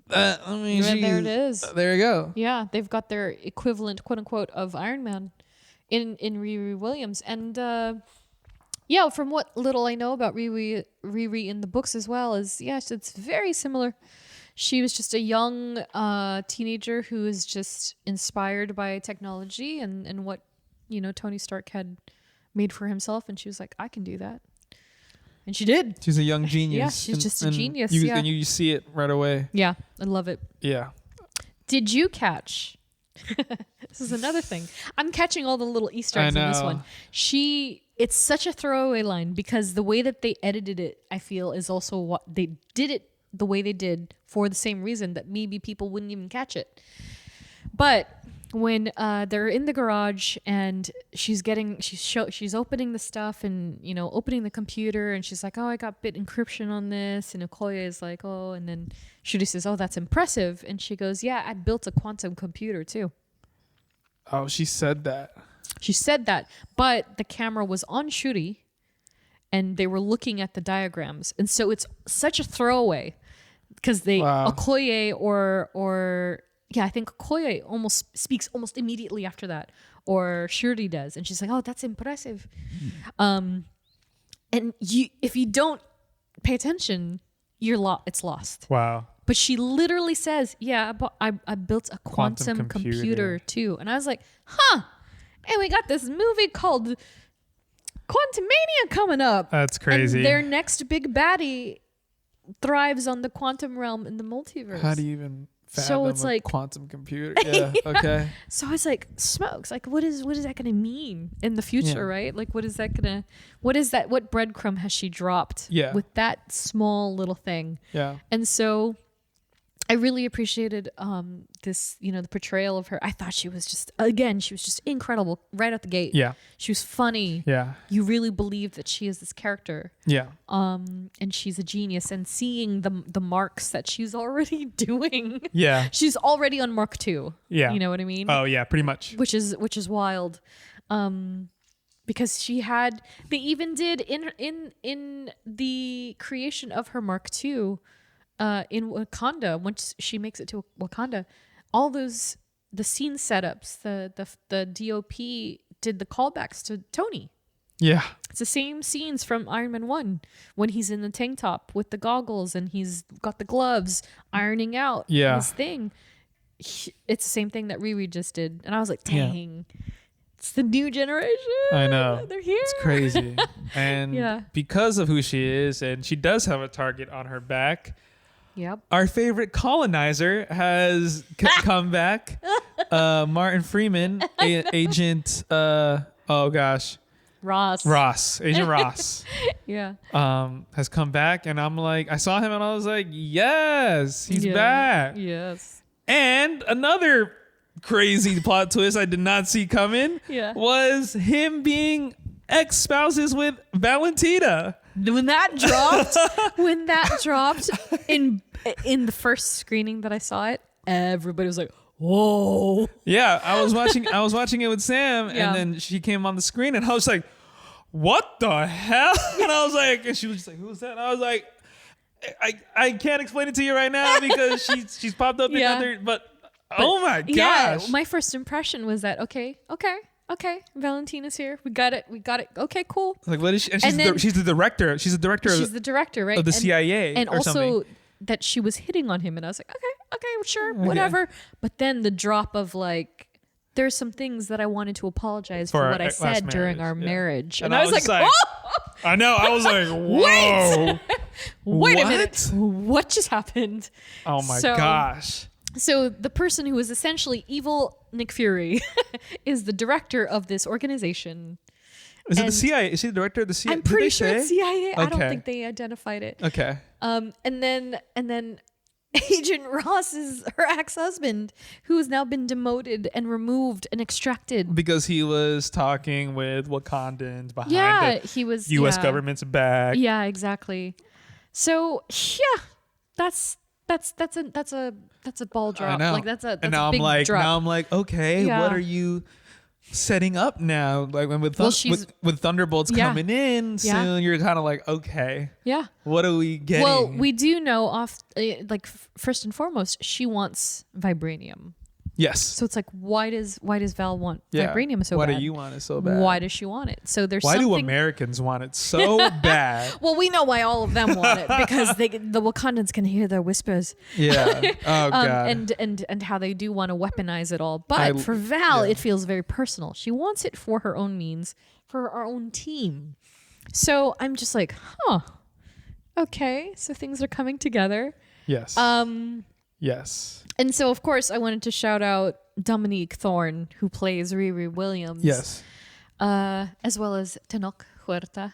I mean, there it is. There you go. Yeah, they've got their equivalent, quote unquote, of Iron Man in Riri Williams, and from what little I know about Riri in the books as well is it's very similar. She was just a young teenager who was just inspired by technology and what, you know, Tony Stark had made for himself. And she was like, I can do that. And she did. She's a young genius. Yeah, she's just a genius. And you see it right away. Yeah, I love it. Yeah. Did you catch? This is another thing. I'm catching all the little Easter eggs in this one. It's such a throwaway line because the way that they edited it, I feel, is also what they did it. the way they did for the same reason that maybe people wouldn't even catch it. But when they're in the garage and she's opening the stuff and, you know, opening the computer, and she's like, oh, I got bit encryption on this. And Okoye is like, oh, and then Shuri says, oh, that's impressive. And she goes, yeah, I built a quantum computer too. Oh, she said that. She said that, but the camera was on Shuri and they were looking at the diagrams. And so it's such a throwaway because Okoye or I think Okoye almost speaks almost immediately after that, or Shuri does. And she's like, oh, that's impressive. And if you don't pay attention, it's lost. Wow. But she literally says, yeah, I built a quantum computer too. And I was like, huh. And we got this movie called Quantumania coming up. That's crazy. And their next big baddie thrives on the quantum realm in the multiverse. How do you even fathom a quantum computer? Yeah, okay. So it's like, smokes. Like, what is that going to mean in the future, right? Like, what breadcrumb has she dropped with that small little thing? Yeah. And so I really appreciated this, you know, the portrayal of her. I thought she was just incredible right out the gate. Yeah. She was funny. Yeah. You really believe that she is this character. Yeah. And she's a genius. And seeing the marks that she's already doing. Yeah. She's already on Mark 2. Yeah. You know what I mean? Oh yeah, pretty much. Which is wild. Because they even did in the creation of her Mark 2. In Wakanda, once she makes it to Wakanda, all the scene setups, the DOP did the callbacks to Tony. Yeah, it's the same scenes from Iron Man 1 when he's in the tank top with the goggles and he's got the gloves ironing out his thing. It's the same thing that Riri just did, and I was like, dang. It's the new generation. I know. They're here. It's crazy. And because of who she is, and she does have a target on her back. Yep. Our favorite colonizer has come back. Martin Freeman, Agent, Ross. Agent Ross. Yeah. Has come back, and I'm like, I saw him, and I was like, yes, he's back. Yes. And another crazy plot twist I did not see coming was him being ex-spouses with Valentina. When that dropped in the first screening that I saw it, everybody was like, whoa. Yeah, I was watching it with Sam, and then she came on the screen, and I was like, what the hell? And I was like, and she was just like, who's that? And I was like, I can't explain it to you right now because she's popped up in other, but oh my gosh. Yeah, my first impression was that, okay, Valentina's here. We got it. Okay, cool. Like, what is she? And she's the director. She's the director. Right? Of the CIA, and or also something. That she was hitting on him, and I was like, okay, sure, whatever. But then the drop of like, there's some things that I wanted to apologize for what I said during our marriage, and I was like, oh! I know. I was like, whoa, wait a minute, what just happened? Oh my gosh. So the person who is essentially evil Nick Fury is the director of this organization. Is it the CIA? Is he the director of the CIA? I'm pretty sure it's CIA. Okay. I don't think they identified it. Okay. And then Agent Ross is her ex-husband, who has now been demoted and removed and extracted because he was talking with Wakandans behind it. He was U.S. government's back. Yeah, exactly. So that's a ball drop. I know. Like that's a and now a big I'm like drop. Now I'm like, okay, what are you setting up now? Like when with Thunderbolts coming in soon, you're kind of like, okay, what are we getting? Well, we do know first and foremost, she wants vibranium. Yes. So it's like, why does Val want vibranium so bad? Why do you want it so bad? Why does she want it? So there's why do Americans want it so bad? Well, we know why all of them want it because the Wakandans can hear their whispers. Yeah. Oh god. And how they do want to weaponize it all, but for Val, it feels very personal. She wants it for her own means, for our own team. So I'm just like, okay. So things are coming together. Yes. Yes. And so, of course, I wanted to shout out Dominique Thorne, who plays Riri Williams. Yes. As well as Tenoch Huerta,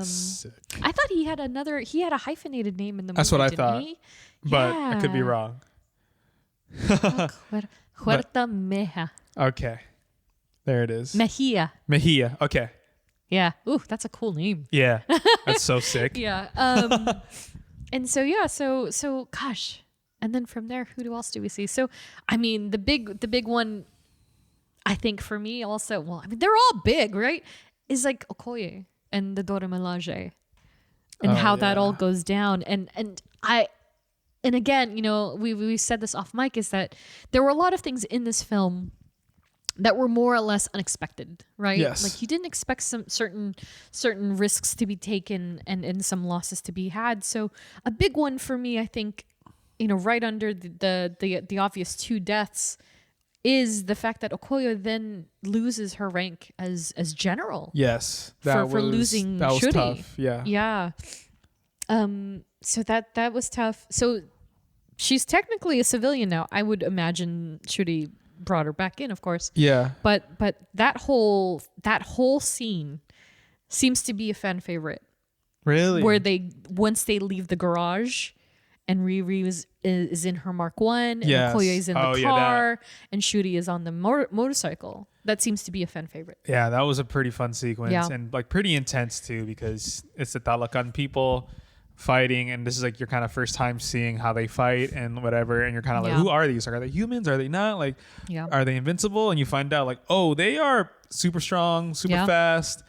Sick. I thought he had a hyphenated name in the movie. That's what I didn't thought. he? But I could be wrong. Huerta Meja. Okay. There it is. Mejia. Mejia. Okay. Yeah. Ooh, that's a cool name. Yeah. That's so sick. Yeah. And so gosh. And then from there, who else do we see? So, I mean, the big one, I think for me also, well, I mean, they're all big, right? Is like Okoye and the Dora Milaje and how that all goes down. And again, you know, we said this off mic, is that there were a lot of things in this film that were more or less unexpected, right? Yes. Like you didn't expect some certain risks to be taken and some losses to be had. So a big one for me, I think, you know, right under the obvious two deaths is the fact that Okoye then loses her rank as general. Yes. For losing that was Shuri. tough. Yeah. Yeah. So that was tough. So she's technically a civilian now. I would imagine Shuri brought her back in, of course. Yeah. But that whole scene seems to be a fan favorite. Really? Where once they leave the garage and Riri is in her Mark 1 and Okoye is in the car and Shuri is on the motorcycle. That seems to be a fan favorite. Yeah, that was a pretty fun sequence and like pretty intense too, because it's the Talakan people fighting, and this is like your kind of first time seeing how they fight and whatever, and you're kind of like, who are these? Like, are they humans? Are they not? Like, are they invincible? And you find out like, oh, they are super strong, super fast.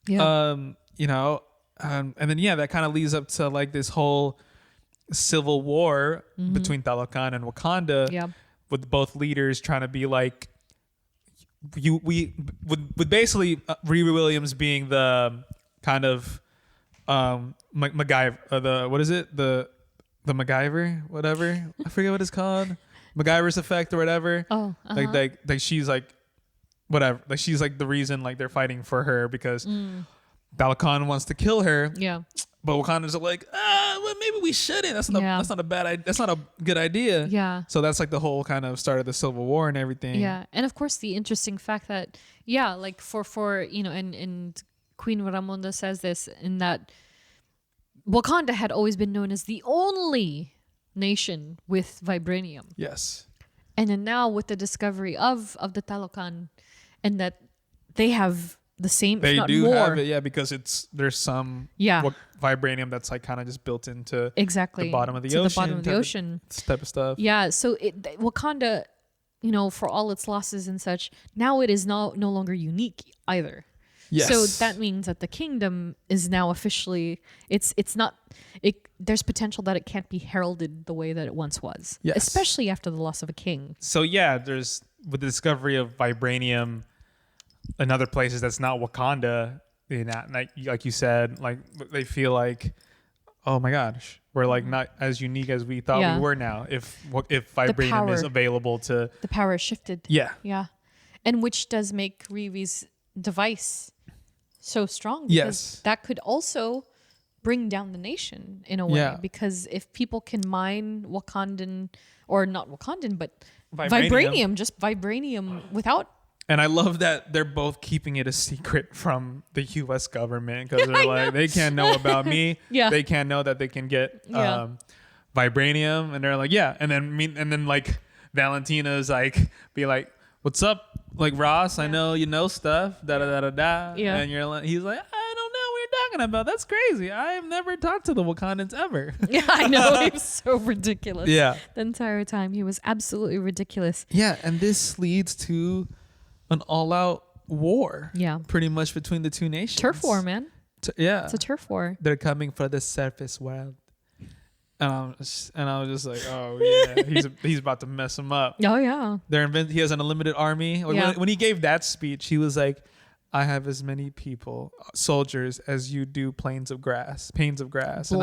Yeah. You know, and then that kind of leads up to like this whole civil war between Talakan and Wakanda, with both leaders trying to be like, with basically Riri Williams being the kind of MacGyver, what is it? The MacGyver, whatever. I forget what it's called. MacGyver's effect or whatever. Oh, like she's like whatever. Like she's like the reason like they're fighting for her, because Talakan wants to kill her. Yeah. But Wakanda's like, well, maybe we shouldn't. That's not a bad idea. That's not a good idea. Yeah. So that's like the whole kind of start of the Civil War and everything. Yeah. And of course the interesting fact that, like for you know, and Queen Ramonda says this, in that Wakanda had always been known as the only nation with vibranium. Yes. And then now with the discovery of the Talokan, and that they have the same, they if not do more, have it, there's some vibranium that's like kind of just built into the bottom of the ocean. This type of stuff. Yeah. So Wakanda, you know, for all its losses and such, now it is no longer unique either. Yes. So that means that the kingdom is now officially, there's potential that it can't be heralded the way that it once was. Yes. Especially after the loss of a king. So there's, with the discovery of vibranium in other places that's not Wakanda, like you said, like they feel like, oh my gosh, we're like not as unique as we thought we were now. If vibranium is available to, the power has shifted. Yeah. Yeah. And which does make Riri's device so strong, because that could also bring down the nation in a way, because if people can mine Wakandan, or not Wakandan, but vibranium without. And I love that they're both keeping it a secret from the U.S. government, because they're like, they can't know about me. They can't know that they can get vibranium, and they're like, and then like Valentina's like, be like, what's up? Like, Ross, I know you know stuff, da-da-da-da-da. Yeah. And he's like, I don't know what you're talking about. That's crazy. I have never talked to the Wakandans ever. Yeah, I know. He was so ridiculous. Yeah. The entire time. He was absolutely ridiculous. Yeah, and this leads to an all-out war. Yeah. Pretty much between the two nations. Turf war, man. It's a turf war. They're coming for the surface world. And I was just like, oh yeah, he's about to mess him up. Oh yeah. He has an unlimited army. When he gave that speech, he was like, I have as many soldiers as you do blades of grass. And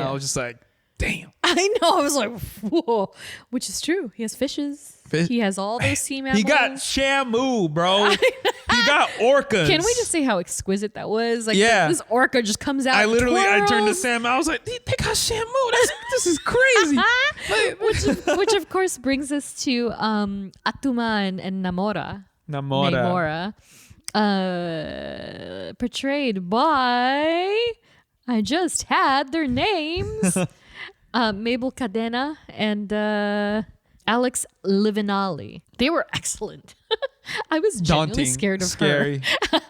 I was just like, damn. I know. I was like, whoa. Which is true. He has fishes. He has all those sea mammals. He got Shamu, bro. He got orcas. Can we just say how exquisite that was? Like, this orca just comes out. I turned to Sam. I was like, they got Shamu. This is crazy. which of course brings us to Atuma and Namora. portrayed by, I just had their names, Mabel Cadena and Alex Livinali. They were excellent. I was genuinely scared of her.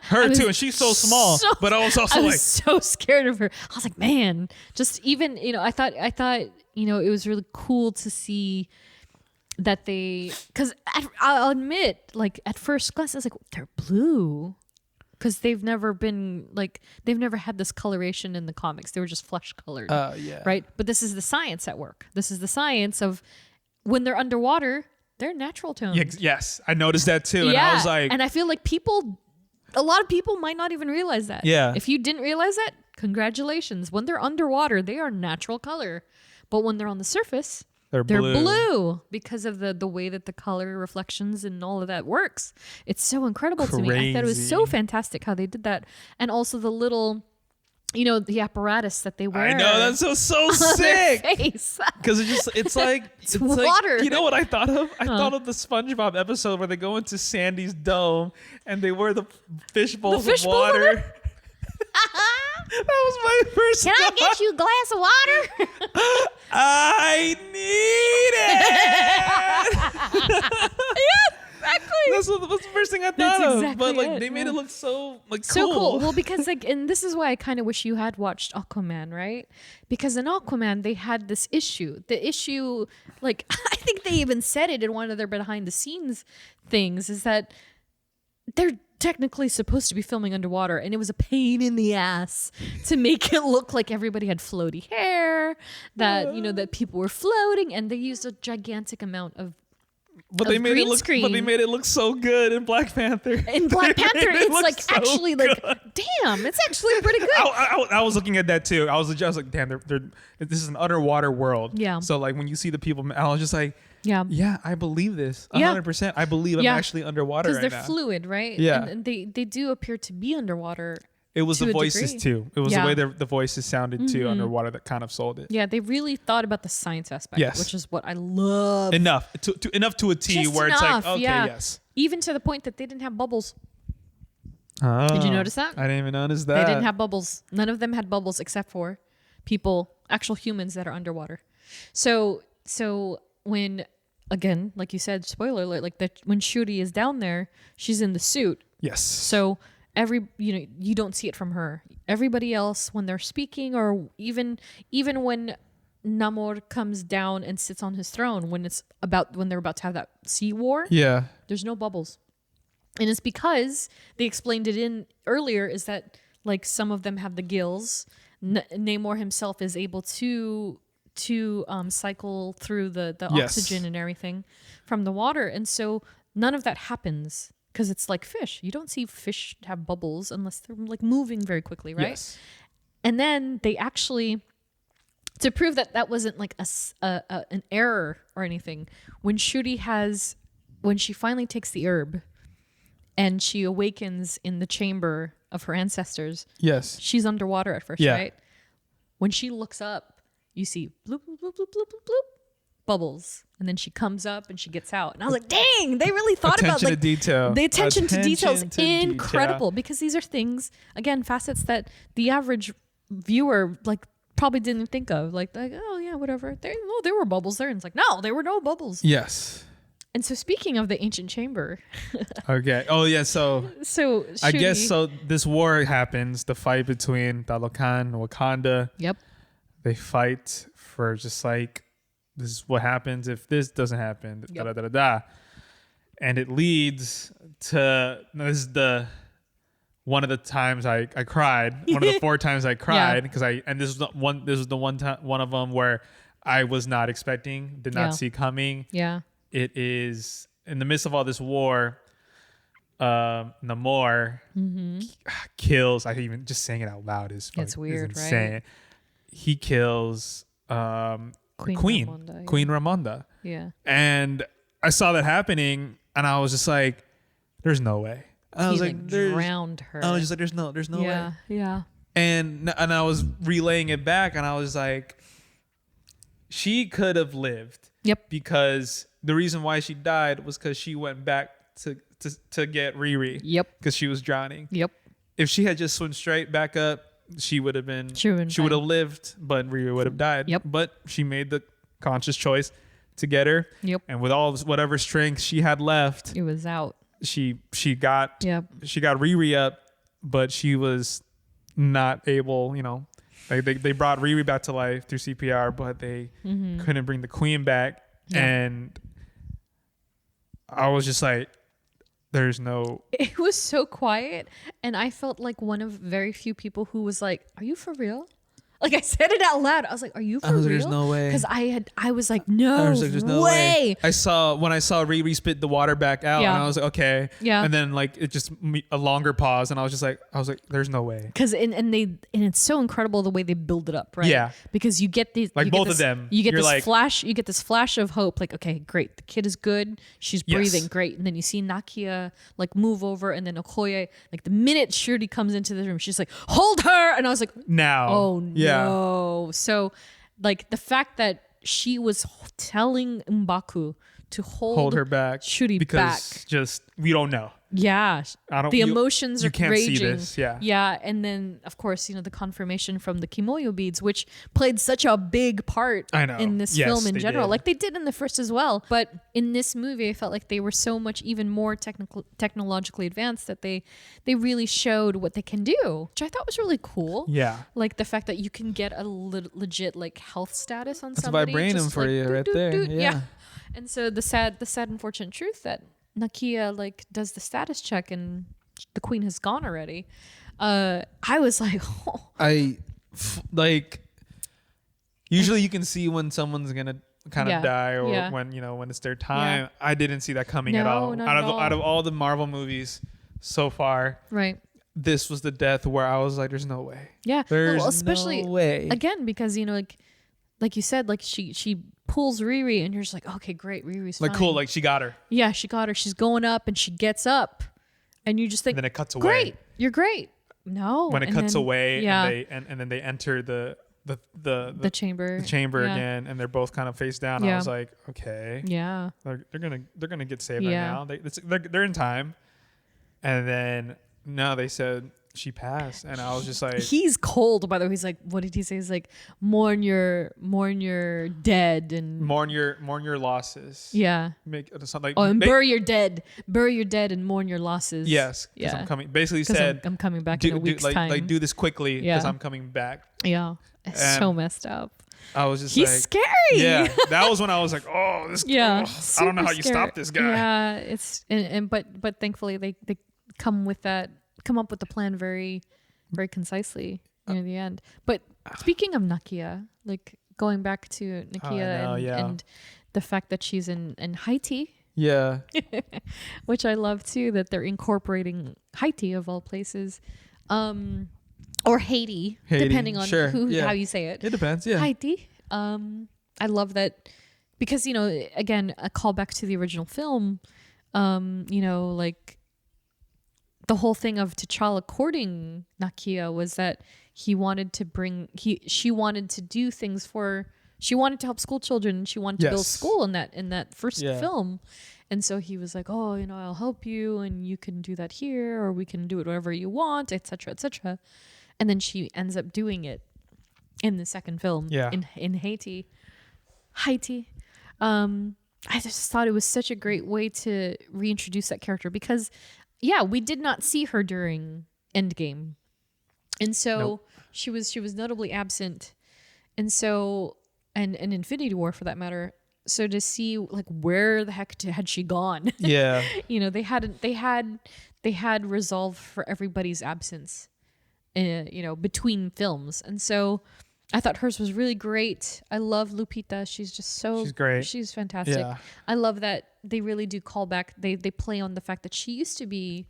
Her too, and she's so small. But I was also so scared of her. I was like, man, just even, I thought, it was really cool to see that because I'll admit, like at first glance, I was like, they're blue. Because they've never had this coloration in the comics. They were just flesh colored. Right? But this is the science at work. This is the science of when they're underwater, they're natural tones. Yes, I noticed that too. And I was like... And I feel like a lot of people might not even realize that. Yeah. If you didn't realize that, congratulations. When they're underwater, they are natural color. But when they're on the surface, they're blue because of the way that the color reflections and all of that works. It's so incredible to me. I thought it was so fantastic how they did that. And also the little... the apparatus that they wear. I know, that's so sick. Because it's like water. You know what I thought of? I thought of the SpongeBob episode where they go into Sandy's dome and they wear the fish bowls of water. That was my first Can thought. I get you a glass of water? I need it. Yes, exactly. That's the first thing I thought of. Exactly But they made it look so so cool. cool. Well, because and this is why I kind of wish you had watched Aquaman, right? Because in Aquaman they had this issue. The issue, I think they even said it in one of their behind the scenes things, is that they're technically supposed to be filming underwater, and it was a pain in the ass to make it look like everybody had floaty hair, that that people were floating, and they used a gigantic amount of they made it look so good in Black Panther. In Black Panther, it's actually good. Damn, it's actually pretty good. I was looking at that too. I was just like, damn, this is an underwater world. Yeah. So when you see the people, I was just like, yeah, I believe this 100%. I believe I'm actually underwater right now. Because they're fluid, right? Yeah. And they do appear to be underwater. It was the voices too. It was the way the voices sounded too Mm-hmm. underwater that kind of sold it. Yeah, they really thought about the science aspect, which is what I love. Enough to a T Just where enough, it's like, okay, yes. Even to the point that they didn't have bubbles. Oh, Did you notice that? I didn't even notice that. They didn't have bubbles. None of them had bubbles except for actual humans that are underwater. So when, again, like you said, spoiler alert, when Shuri is down there, she's in the suit. Yes. So you don't see it from her. Everybody else, when they're speaking, or even when Namor comes down and sits on his throne, when they're about to have that sea war, there's no bubbles. And it's because they explained it in earlier, is that some of them have the gills. Namor himself is able to cycle through the oxygen and everything from the water, and so none of that happens. Because it's like fish. You don't see fish have bubbles unless they're moving very quickly, right? Yes. And then they actually, to prove that wasn't an error or anything, when she finally takes the herb and she awakens in the chamber of her ancestors, yes, she's underwater at first, right? When she looks up, you see bloop, bloop, bloop, bloop, bloop, bloop, bloop, bubbles. And then she comes up and she gets out. And I was like, dang, they really thought about to detail. The attention to detail is incredible, because these are things, again, facets that the average viewer probably didn't think of. Oh yeah, whatever. There were bubbles there. And it's like, no, there were no bubbles. Yes. And so speaking of the ancient chamber. Okay. Oh yeah. So I guess so. This war happens. The fight between Talocan and Wakanda. Yep. They fight for just this is what happens if this doesn't happen. Yep. And it leads to, this is one of the times I cried. One of the 4 times I cried, because this was the one time, one of them where I was not expecting, did not see coming. Yeah. It is in the midst of all this war. Namor kills. I think even just saying it out loud is weird, insane. Right? He kills Queen Ramonda. Yeah. And I saw that happening, and I was just like, "There's no way." I was like, drowned her. I was just like, "There's no way." Yeah. And I was relaying it back, and I was like, she could have lived. Yep. Because the reason why she died was because she went back to get Riri. Yep. Because she was drowning. Yep. If she had just swum straight back up, she would have been. She would have lived, but Riri would have died. Yep. But she made the conscious choice to get her. Yep. And with all whatever strength she had left, it was out. She got Riri up, but she was not able. They brought Riri back to life through CPR, but they couldn't bring the queen back. Yeah. And I was just like, there's no. It was so quiet, and I felt like one of very few people who was like, "Are you for real?" Like I said it out loud. I was like, "Are you for real?" There's no way. Because I was like, "No, there's no way." When I saw Riri spit the water back out, and I was like, "Okay." Yeah. And then like it just a longer pause, and I was like, "There's no way." Because and it's so incredible the way they build it up, right? Yeah. Because you get these like both of them. You get this flash. You get this flash of hope. Like, okay, great, the kid is good. She's breathing, great. And then you see Nakia like move over, and then Okoye. Like the minute Shuri comes into the room, she's like, "Hold her!" And I was like, "Now, oh no." Yeah. So, like the fact that she was telling M'Baku to hold her back, Shuri because back, just we don't know. Yeah, the emotions are can't raging. See this. Yeah, and then of course the confirmation from the Kimoyo beads, which played such a big part in this film in general, like they did in the first as well. But in this movie, I felt like they were so much even more technologically advanced that they really showed what they can do, which I thought was really cool. Yeah, like the fact that you can get a legit like health status on That's somebody. That's vibranium for you right there. Yeah, and so the sad unfortunate truth that Nakia like does the status check and the queen has gone already. I was like, usually you can see when someone's gonna kind of die or when it's their time. Yeah. I didn't see that coming at all. Out of all the Marvel movies so far, right? This was the death where I was like, "There's no way." Yeah, especially no way. Again, because like you said, like she pulls Riri and you're just like, okay, great, Riri's fine. Like cool, like she got her. Yeah, she got her. She's going up and she gets up, and you just think, and then it cuts away. Great, you're great. No, when it cuts away, and then they enter the chamber again, and they're both kind of face down. I was like, okay, yeah, they're gonna get saved right now. They're in time, and then no, they said she passed, and I was just like, he's cold, by the way. He's like, what did he say? He's like, mourn your dead and mourn your losses. Yeah, make something like and bury your dead and mourn your losses. Yes, because I'm coming. Basically said, I'm coming back in a week's time. Like do this quickly because I'm coming back. Yeah, it's so messed up. I was just he's scary. Yeah, that was when I was like, oh, this. Yeah, I don't know how you stop this guy. Yeah, it's but thankfully they come up with the plan very, very concisely near the end. But speaking of Nakia, like going back to Nakia and the fact that she's in Haiti. Yeah. Which I love too, that they're incorporating Haiti of all places. Or Haiti, depending on how you say it. It depends, yeah. Haiti. I love that because, again, a callback to the original film, like the whole thing of T'Challa courting Nakia was that she wanted to do things she wanted to help school children, and she wanted to build school in that first film. And so he was like, oh, I'll help you, and you can do that here, or we can do it wherever you want, etc., etc. And then she ends up doing it in the second film in Haiti. I just thought it was such a great way to reintroduce that character because we did not see her during Endgame. And so she was notably absent. And so and Infinity War for that matter. So to see like where the heck had she gone? Yeah. They had resolve for everybody's absence between films. And so I thought hers was really great. I love Lupita. She's great. She's fantastic. Yeah. I love that they really do call back. They play on the fact that she used to be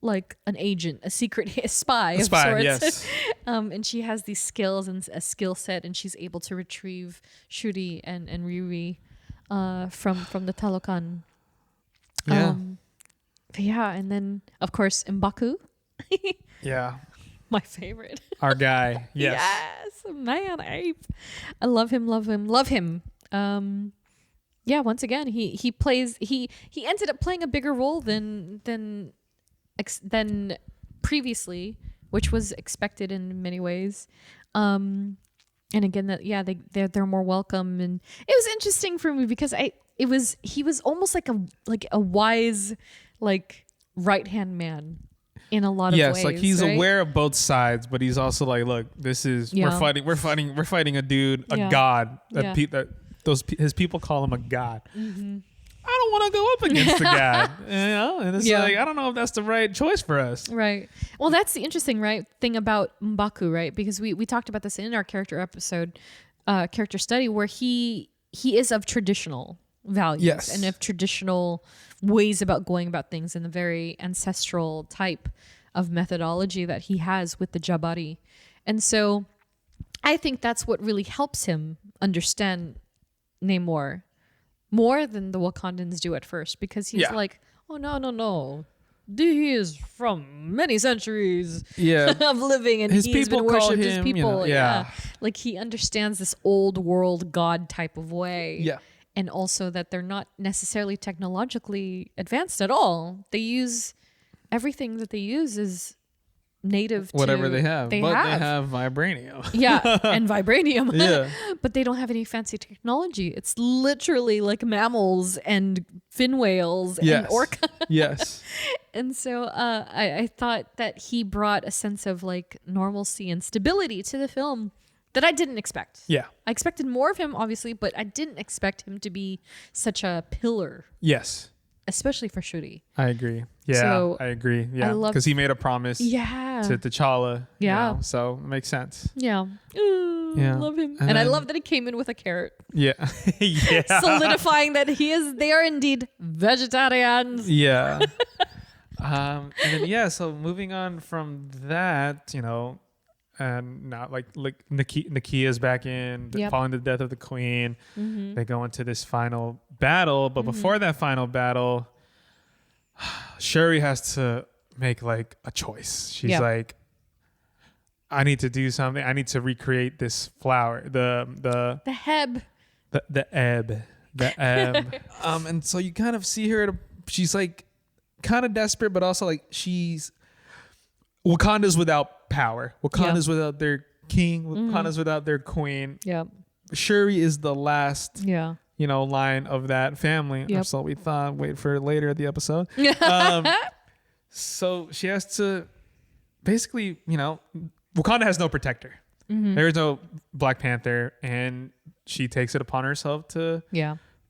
like an agent, a spy of sorts. Yes. And she has these skills and a skill set, and she's able to retrieve Shuri and Riri from the Talokan. Yeah. And then of course M'Baku. Yeah. My favorite. Our guy. Yes. Yes. Man, I love him. once again, he ended up playing a bigger role than previously, which was expected in many ways. And again, they're more welcome, and it was interesting for me because he was almost like a wise, like, right-hand man in a lot of ways. Yes, like he's right? aware of both sides, but he's also like, look, this is we're fighting a dude, a god. His people call him a god. Mm-hmm. I don't want to go up against the god, and it's like, I don't know if that's the right choice for us. Right. Well, that's the interesting thing about M'Baku, right? Because we talked about this in our character study, where he is of traditional values and of traditional ways about going about things, and the very ancestral type of methodology that he has with the Jabari. And so I think that's what really helps him understand Namor more than the Wakandans do at first, because he's like, oh, no. He is from many centuries of living, and he's been worshipped his people. Like, he understands this old world god type of way. Yeah. And also that they're not necessarily technologically advanced at all. They use everything that they use is native to whatever they have. They have vibranium. And vibranium. But they don't have any fancy technology. It's literally like mammals and fin whales and orca. And so I thought that he brought a sense of like normalcy and stability to the film that I didn't expect. I expected more of him, obviously, but I didn't expect him to be such a pillar. Especially for Shuri. I agree. I agree. Because he made a promise to T'Challa. You know, so it makes sense. Love him. And I love that he came in with a carrot. Solidifying that they are indeed vegetarians. And then, so moving on from that, and not like Nakia's back in, following the death of the queen. They go into this final battle, but before that final battle, Shuri has to make like a choice. She's like, I need to do something. I need to recreate this flower, the Heb, the ebb. And so you kind of see her. She's like kind of desperate, but also like Wakanda's without power. Wakanda's without their king. Wakanda's without their queen. Shuri is the last, line of that family. So we thought, wait for later at the episode. So she has to basically, Wakanda has no protector. There is no Black Panther, and she takes it upon herself to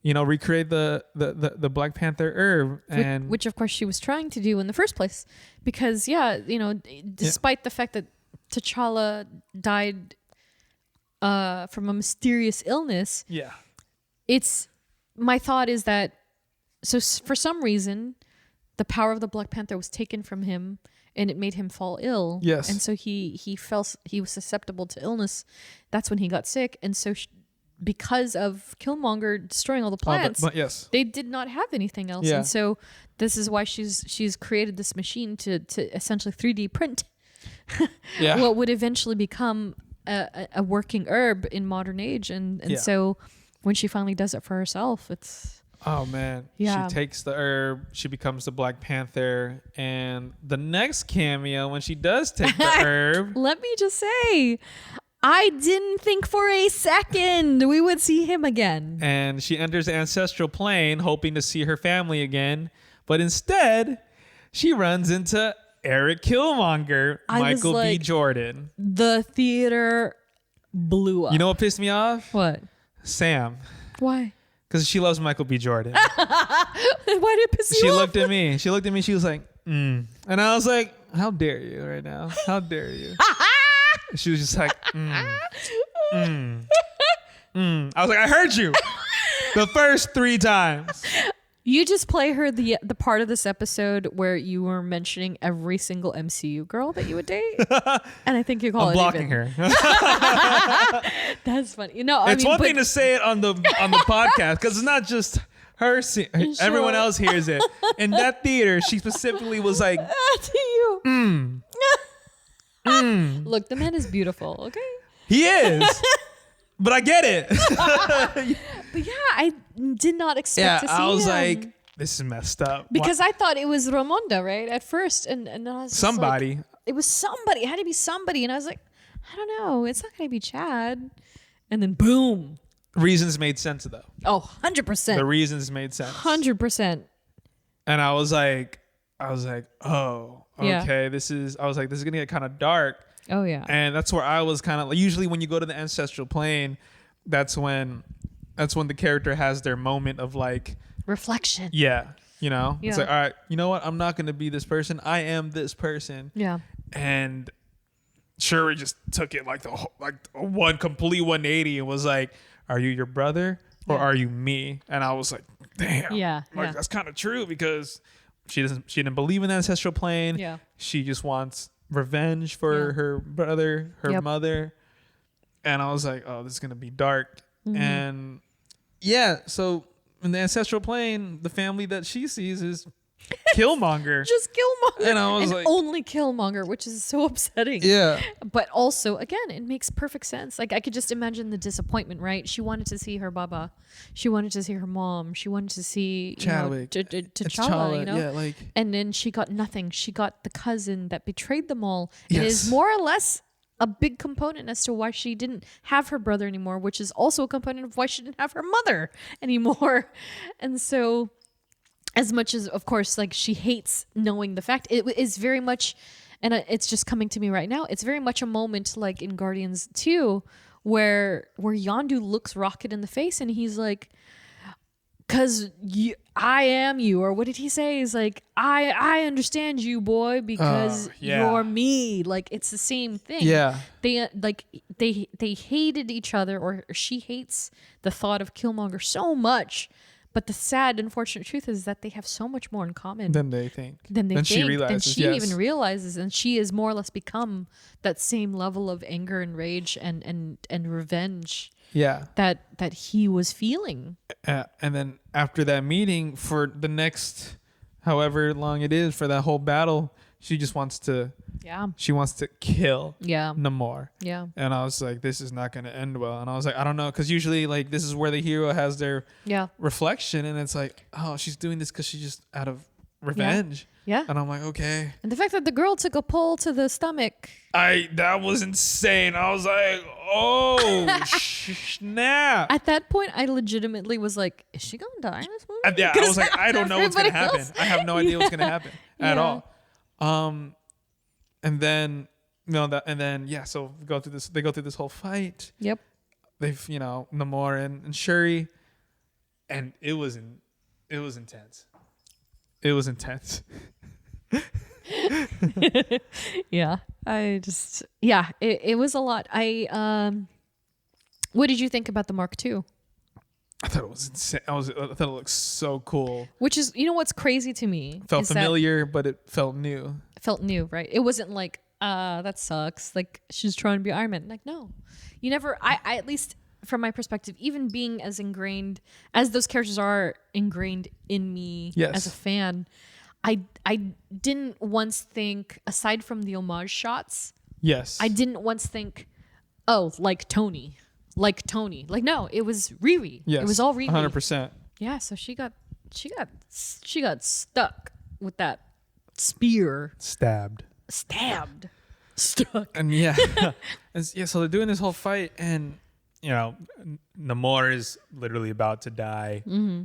recreate the Black Panther herb, and which of course she was trying to do in the first place, because despite the fact that T'Challa died from a mysterious illness, my thought is that for some reason the power of the Black Panther was taken from him, and it made him fall ill. And so he was susceptible to illness. That's when he got sick, and so because of Killmonger destroying all the plants, they did not have anything else. And so this is why she's created this machine to essentially 3D print what would eventually become a working herb in modern age. And so when she finally does it for herself, it's... Oh, man. She takes the herb. She becomes the Black Panther. And the next cameo, when she does take the herb... Let me just say... I didn't think for a second we would see him again. And she enters the ancestral plane hoping to see her family again. But instead, she runs into Eric Killmonger, Michael B. Jordan. The theater blew up. You know what pissed me off? What? Sam. Why? Because she loves Michael B. Jordan. Why did it piss you off? She looked at me. She was like, And I was like, how dare you right now? How dare you? She was just like, I was like, I heard you the first 3 times. You just play her the part of this episode where you were mentioning every single MCU girl that you would date, and I think you call it blocking her. That's funny. It's one thing to say it on the podcast, because it's not just her. Everyone else hears it. In that theater, she specifically was like, to you. Look, the man is beautiful, okay? He is. But I get it. But yeah, I did not expect to see him. I was like, this is messed up. Because I thought it was Ramonda, right? At first. And I was just somebody. Like, it was somebody. It had to be somebody. And I was like, I don't know. It's not going to be Chad. And then boom. Reasons made sense though. Oh, 100%. The reasons made sense. 100%. And I was like, oh, okay. Yeah. This is going to get kind of dark. Oh, yeah. And that's where I was kind of like, usually when you go to the ancestral plane, that's when the character has their moment of like reflection. Yeah. You know, Yeah. It's like, all right, you know what? I'm not going to be this person. I am this person. Yeah. And Shuri just took it like one complete 180 and was like, are you your brother or are you me? And I was like, damn. Yeah. That's kind of true because she didn't believe in the ancestral plane. Yeah. She just wants revenge for her brother, her mother. And I was like, oh, this is going to be dark. Mm-hmm. And yeah, so in the ancestral plane, the family that she sees is Killmonger. Just Killmonger. And I was like, only Killmonger, which is so upsetting. Yeah. But also, again, it makes perfect sense. Like, I could just imagine the disappointment, right? She wanted to see her Baba. She wanted to see her mom. She wanted to see Chadwick. T'Challa, you know? Yeah, like. And then she got nothing. She got the cousin that betrayed them all. Yes. It is more or less a big component as to why she didn't have her brother anymore, which is also a component of why she didn't have her mother anymore. And so, as much as, of course, like she hates knowing the fact, it is very much, and it's just coming to me right now, it's very much a moment like in Guardians 2 where Yondu looks Rocket in the face and he's like, because I am you, or what did he say? He's like, I understand you, boy, because you're me. Like, it's the same thing. Yeah. They hated each other, or she hates the thought of Killmonger so much. But the sad, unfortunate truth is that they have so much more in common than they think. She realizes. She even realizes, and she has more or less become that same level of anger and rage and revenge. Yeah. That he was feeling. And then after that meeting, for the next however long it is for that whole battle, she just wants to kill Namor. Yeah. And I was like, this is not going to end well. And I was like, I don't know, because usually like this is where the hero has their reflection, and it's like, oh, she's doing this because she's just out of revenge. Yeah. And I'm like, okay. And the fact that the girl took a pull to the stomach. That was insane. I was like, oh, snap. At that point, I legitimately was like, is she going to die in this movie? Yeah, I was like, I don't know what's going to happen. I have no idea what's going to happen at all. And then, so they go through this whole fight. Yep. They've, Namor and Shuri, and it was intense. It was intense. Yeah. It was a lot. What did you think about the Mark II? I thought it was insane. I thought it looked so cool. Which is, what's crazy to me? Felt familiar, but it felt new. Felt new, right? It wasn't like, that sucks. Like, she's trying to be Iron Man. Like, no. You never, I at least from my perspective, even being as ingrained as those characters are ingrained in me as a fan, I didn't once think, aside from the homage shots, I didn't once think, oh, like Tony. Like, no, it was Riri. Yes, it was all Riri. 100%. Yeah, so she got stuck with that spear. Stabbed. Stuck. And so they're doing this whole fight, and Namor is literally about to die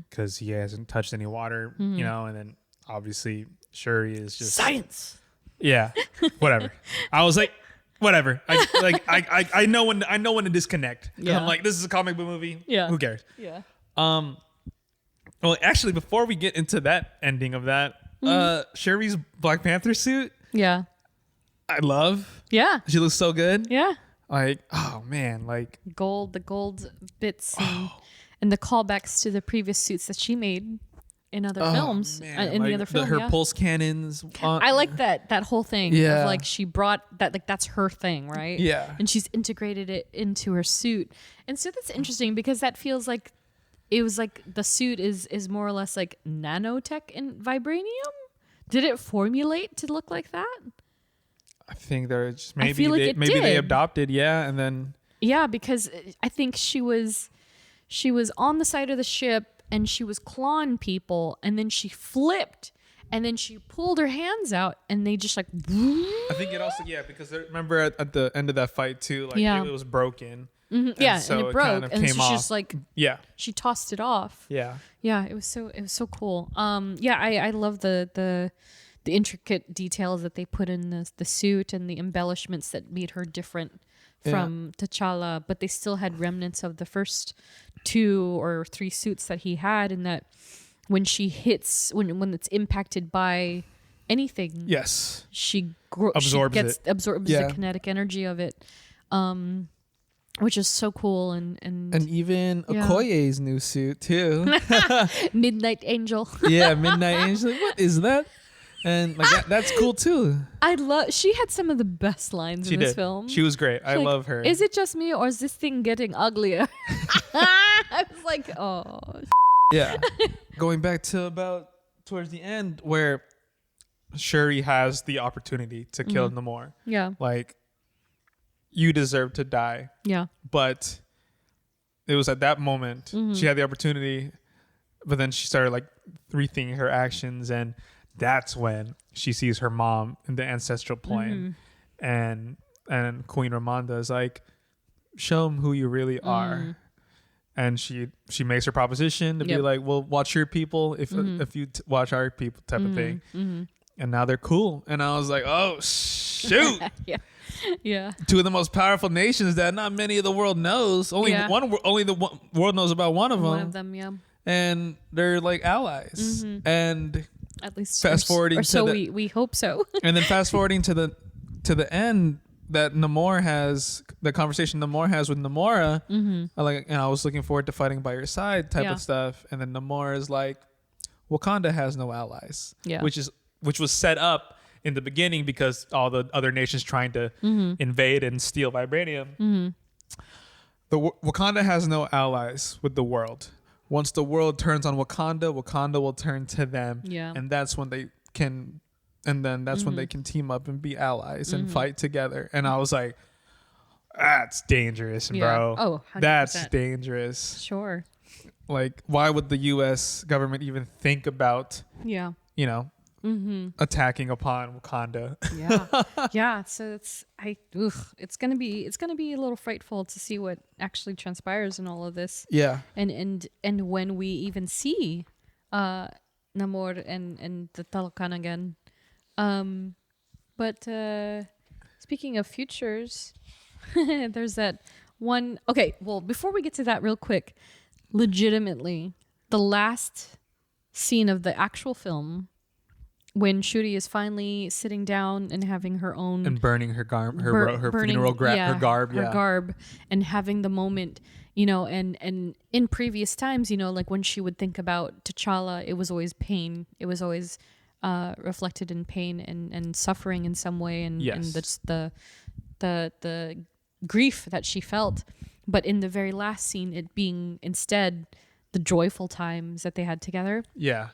because he hasn't touched any water, and then obviously Shuri is just science. Yeah, whatever. I was like, whatever. I know when to disconnect. Yeah. I'm like, this is a comic book movie. Yeah. Who cares? Yeah. Well, actually, before we get into that ending of that, Shuri's Black Panther suit. Yeah. I love. Yeah. She looks so good. Yeah. Like, oh man, like the gold bits and the callbacks to the previous suits that she made in other films. Man. In the other film, her pulse cannons. I like that whole thing. Yeah. Of like she brought that, like that's her thing, right? Yeah. And she's integrated it into her suit. And so that's interesting because that feels like it was like the suit is more or less like nanotech and vibranium. Did it formulate to look like that? I think they're just they adopted, and then because I think she was she was on the side of the ship and she was clawing people, and then she flipped. And then she pulled her hands out, and they just like. I think it also because remember at the end of that fight too, like it was broken. Mm-hmm. Yeah, so and it broke, kind of and came she off. just like she tossed it off. Yeah, it was so cool. I love the intricate details that they put in the suit and the embellishments that made her different from T'Challa, but they still had remnants of the first 2 or 3 suits that he had, and that. When she hits, when it's impacted by anything, she absorbs the kinetic energy of it, which is so cool. And even Okoye's new suit too, Midnight Angel. Midnight Angel. Like, what is that? And like that's cool too. She had some of the best lines in this film. She was great. I love her. Is it just me, or is this thing getting uglier? I was like, oh. Yeah. Going back to about towards the end where Shuri has the opportunity to kill Namor. Yeah. Like, you deserve to die. Yeah. But it was at that moment she had the opportunity, but then she started like rethinking her actions, and that's when she sees her mom in the ancestral plane. And Queen Ramonda is like, show them who you really are. And she makes her proposition to be like, well, watch your people if you watch our people type of thing. And now they're cool. And I was like, oh, shoot. Yeah. 2 of the most powerful nations that not many of the world knows. Only the world knows about one of them. One of them, yeah. And they're like allies. And at least fast forwarding we hope so. And then fast forwarding to the end, that Namor has the conversation Namor has with Namora, I was looking forward to fighting by your side type of stuff, and then Namor is like, Wakanda has no allies, which was set up in the beginning because all the other nations trying to invade and steal vibranium. Wakanda has no allies with the world. Once the world turns on Wakanda, Wakanda will turn to them, and that's when they can. And then that's when they can team up and be allies and fight together. And I was like, that's dangerous, bro. Oh, 100%. That's dangerous. Sure. Like, why would the U.S. government even think about, attacking upon Wakanda? Yeah. So it's gonna be a little frightful to see what actually transpires in all of this. Yeah. And when we even see Namor and the Talokan again. But speaking of futures, there's that one. Okay, well, before we get to that real quick, legitimately, the last scene of the actual film, when Shuri is finally sitting down and having her own... And burning her garb, her funeral garb, and having the moment, and in previous times, like when she would think about T'Challa, it was always pain. It was always... reflected in pain and suffering in some way, and the grief that she felt. But in the very last scene, it being instead the joyful times that they had together. Yeah,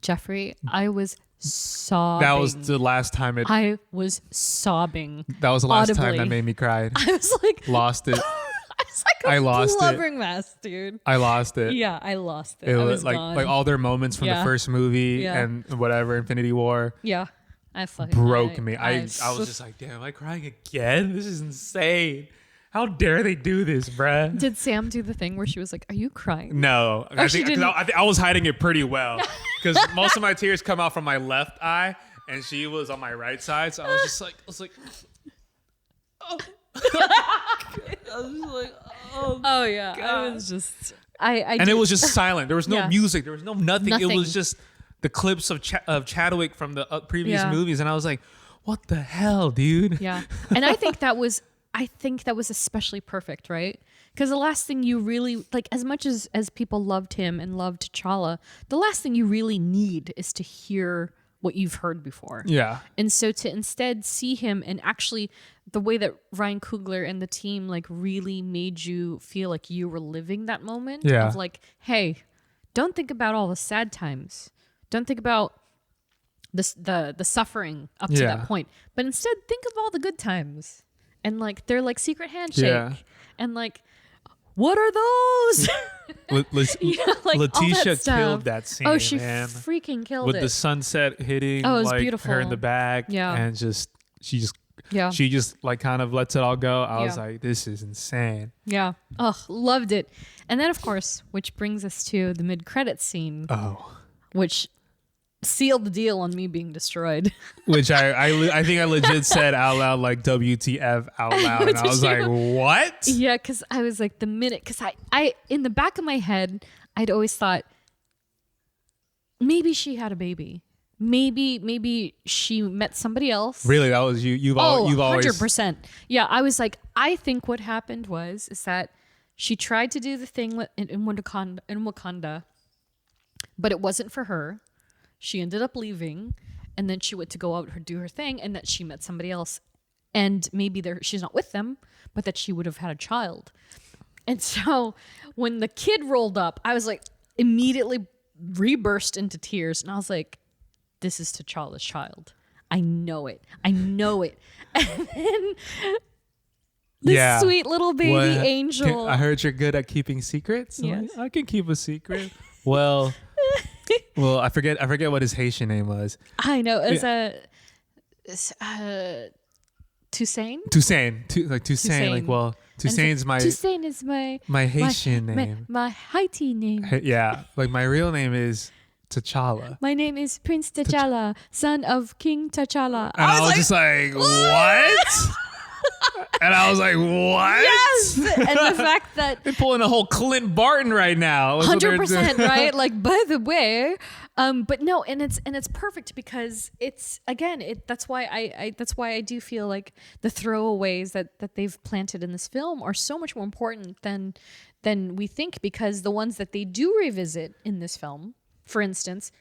Geoffrey, I was sobbing. That was the last time I was sobbing. That was the last time that made me cry. I was like, lost it. I lost it. Blubbering mess, dude. I lost it. Yeah, I lost it. It was like all their moments from the first movie and whatever, Infinity War. Yeah. I broke me. I was just like, damn, am I crying again? This is insane. How dare they do this, bruh? Did Sam do the thing where she was like, are you crying? No. I was hiding it pretty well because most of my tears come out from my left eye and she was on my right side. So I was like, oh. I was like, oh yeah. God. I was just, it was just silent. There was no music. There was no nothing. It was just the clips of Chadwick from the previous movies, and I was like, what the hell, dude? Yeah, and I think that was especially perfect, right? Because the last thing you really like, as much as people loved him and loved T'Challa, the last thing you really need is to hear what you've heard before. Yeah. And so to instead see him, and actually the way that Ryan Coogler and the team like really made you feel like you were living that moment of like, hey, don't think about all the sad times. Don't think about the suffering up to that point. But instead think of all the good times. And like their like secret handshake. Yeah. And like what are those? Letitia killed that scene. Oh, she man. freaking killed with it. the sunset hitting it was like beautiful. her in the back. Yeah. And she just like kind of lets it all go. I was like, this is insane. Yeah. Oh, loved it. And then of course, which brings us to the mid-credits scene. Oh. Which sealed the deal on me being destroyed. Which I think I legit said out loud, like WTF out loud. And I was like, what? Yeah, because I was like, because I in the back of my head, I'd always thought maybe she had a baby. Maybe she met somebody else. Really? That was you? You've always 100%. Yeah, I was like, I think what happened is that she tried to do the thing in Wakanda, but it wasn't for her. She ended up leaving, and then she went to go out and do her thing, and that she met somebody else. And maybe she's not with them, but that she would have had a child. And so when the kid rolled up, I was like, immediately reburst into tears. And I was like, this is T'Challa's child. I know it. And then this sweet little baby angel. I heard you're good at keeping secrets. Yes. I can keep a secret. Well, I forget what his Haitian name was. I know. It's Toussaint. Toussaint. Like, Toussaint is my Haitian name. My Haiti name. Yeah. Like my real name is T'Challa. My name is Prince T'Challa, son of King T'Challa. And I was just like, what? And I was like, what? Yes. And the fact that they're pulling a whole Clint Barton right now. 100%, right? Like, by the way, but no, and it's perfect because it's again, that's why I do feel like the throwaways that they've planted in this film are so much more important than we think, because the ones that they do revisit in this film, for instance,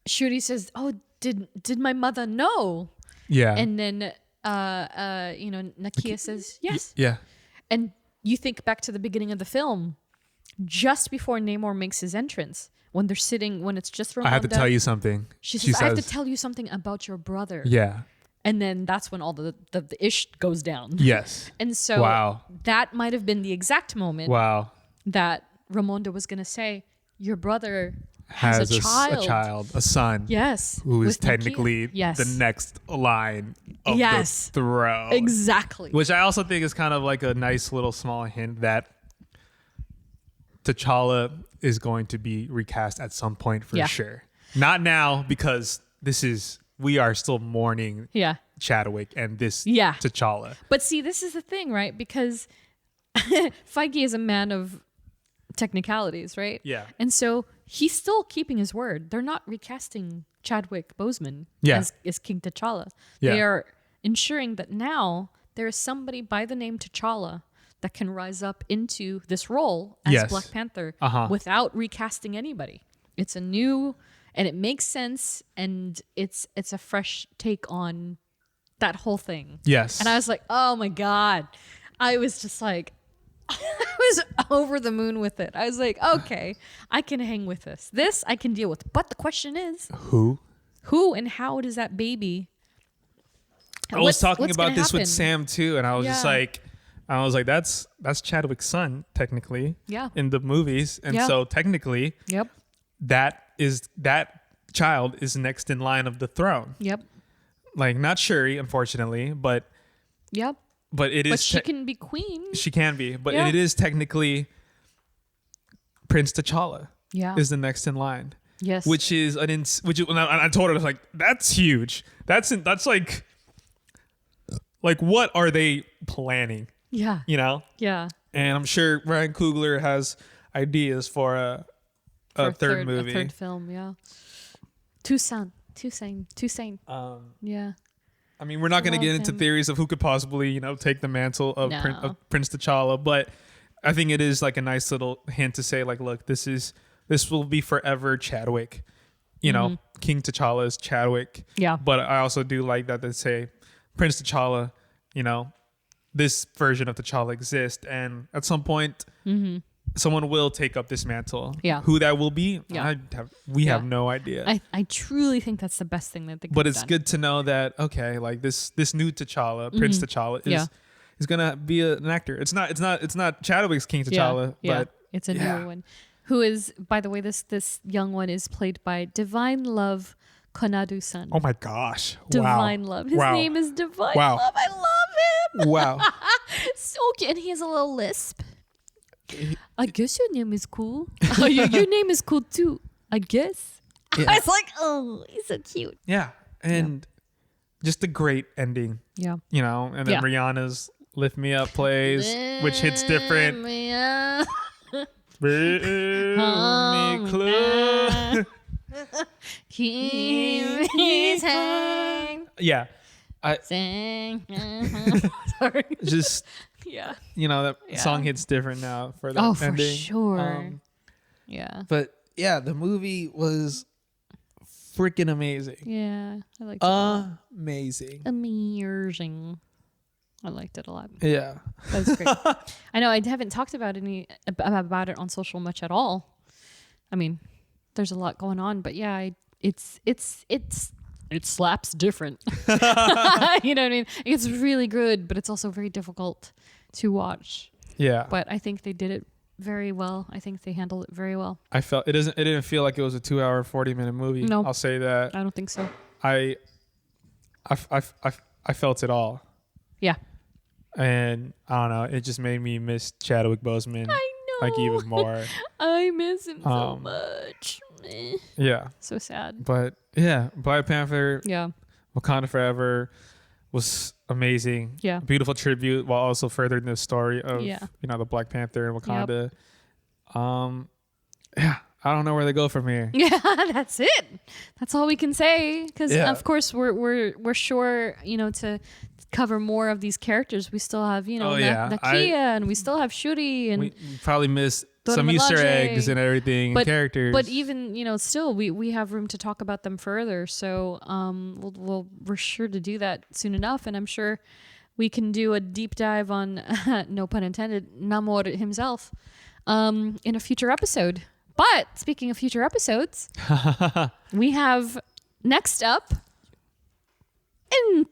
Shuri says, "Oh, did my mother know?" Yeah. And then Nakia says yes. Yeah. And you think back to the beginning of the film, just before Namor makes his entrance, when they're sitting, when it's just Ramonda, I have to tell you something. She says, I have to tell you something about your brother. Yeah. And then that's when all the ish goes down. Yes. And so that might have been the exact moment that Ramonda was going to say, your brother has a child, a son. Yes. Who is technically the next line of the throne. Exactly. Which I also think is kind of like a nice little small hint that T'Challa is going to be recast at some point for sure. Not now, because we are still mourning Chadwick and this T'Challa. But see, this is the thing, right? Because Feige is a man of technicalities, right? Yeah. And so he's still keeping his word. They're not recasting Chadwick Boseman as King T'Challa. Yeah. They are ensuring that now there is somebody by the name T'Challa that can rise up into this role as Black Panther without recasting anybody. It's a new, and it makes sense, and it's a fresh take on that whole thing. Yes. And I was like, oh my God. I was just like, I was over the moon with it. I was like, okay, I can hang with this. This I can deal with. But the question is, who and how does that baby? I was talking about this with Sam too, and I was just like, that's Chadwick's son technically, in the movies, and so technically, that child is next in line of the throne. Yep. Like not Shuri, unfortunately, but But it is. But she can be queen. She can be, but it is technically Prince T'Challa. Yeah, is the next in line. Yes, which is I told her, I was like, that's huge. That's like what are they planning? Yeah, Yeah, and I'm sure Ryan Coogler has ideas for a third movie, a third film. Yeah, Toussaint. Yeah. I mean, we're not going to get into theories of who could possibly, take the mantle of Prince T'Challa, but I think it is like a nice little hint to say, like, look, this will be forever Chadwick. King T'Challa is Chadwick. Yeah. But I also do like that they say Prince T'Challa, this version of T'Challa exists, and at some point, someone will take up this mantle. Yeah. Who that will be, we have no idea. I truly think that's the best thing that they could But it's good to know that, okay, like this new T'Challa, Prince T'Challa, he's gonna be an actor. It's not Chadwick's King T'Challa, but it's a newer one. Who is, by the way, this young one is played by Divine Love Konadu-san. Oh my gosh! Divine Love. His name is Divine Love. I love him. Wow. So cute, and he has a little lisp. I guess your name is cool. Oh, your name is cool too. I guess. Yeah. I was like, oh, he's so cute. Yeah, and just a great ending. Yeah. You know, and then Rihanna's "Lift Me Up" plays, which hits different. Bring me close. Keep his hand. Yeah. Sing. Sorry. Just you know, that song hits different now for that ending. For sure. Yeah. But yeah, the movie was freaking amazing. Yeah, I liked it. Amazing. I liked it a lot. Yeah. That was great. I know I haven't talked about it on social much at all. I mean, there's a lot going on, but yeah, it slaps different. You know what I mean? It's really good, but it's also very difficult to watch. Yeah. But I think they did it very well. I think they handled it very well. I felt it didn't feel like it was a 2-hour 40-minute movie. No. I'll say that. I don't think so. I felt it all. Yeah. And I don't know, it just made me miss Chadwick Boseman. I know. Like even more. I miss him so much. Yeah. So sad. But yeah, Black Panther. Yeah. Wakanda Forever was amazing. Yeah. Beautiful tribute while also furthering the story of the Black Panther and Wakanda. Yep. I don't know where they go from here. Yeah, that's it. That's all we can say. Because of course we're sure, to cover more of these characters. We still have, Nakia and we still have Shuri, and we probably missed some Easter eggs and everything, and characters. But even, still we have room to talk about them further. So we're sure to do that soon enough, and I'm sure we can do a deep dive on no pun intended, Namor himself in a future episode. But speaking of future episodes, we have next up,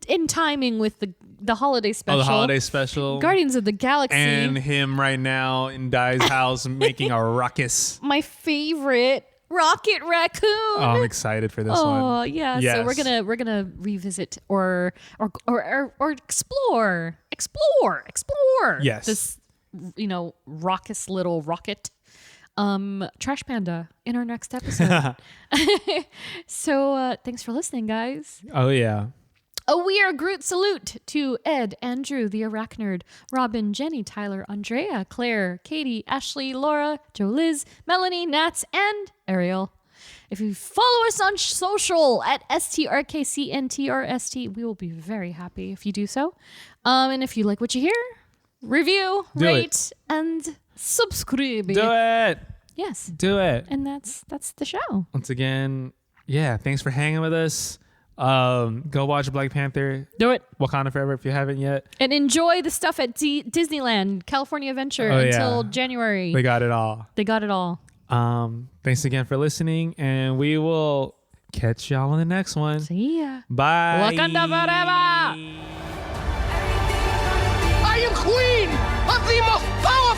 in timing with the holiday special. Oh, the holiday special. Guardians of the Galaxy. And him right now in Dai's house making a ruckus. My favorite, Rocket Raccoon. Oh, I'm excited for this one. Oh, yeah. Yes. So we're gonna revisit or explore. Yes. This, raucous little rocket. Trash Panda in our next episode. So thanks for listening, guys. Oh yeah. A We Are Groot salute to Ed, Andrew, the Arachnerd, Robin, Jenny, Tyler, Andrea, Claire, Katie, Ashley, Laura, Joe, Liz, Melanie, Nats, and Ariel. If you follow us on social at STRKCNTRST, we will be very happy if you do so. And if you like what you hear, review, rate, and subscribe. Do it. Yes. Do it. And that's the show. Once again, thanks for hanging with us. Go watch Black Panther. Do it. Wakanda Forever if you haven't yet. And enjoy the stuff at Disneyland, California Adventure until January. They got it all. Thanks again for listening, and we will catch y'all on the next one. See ya. Bye. Wakanda Forever. I am queen of the most powerful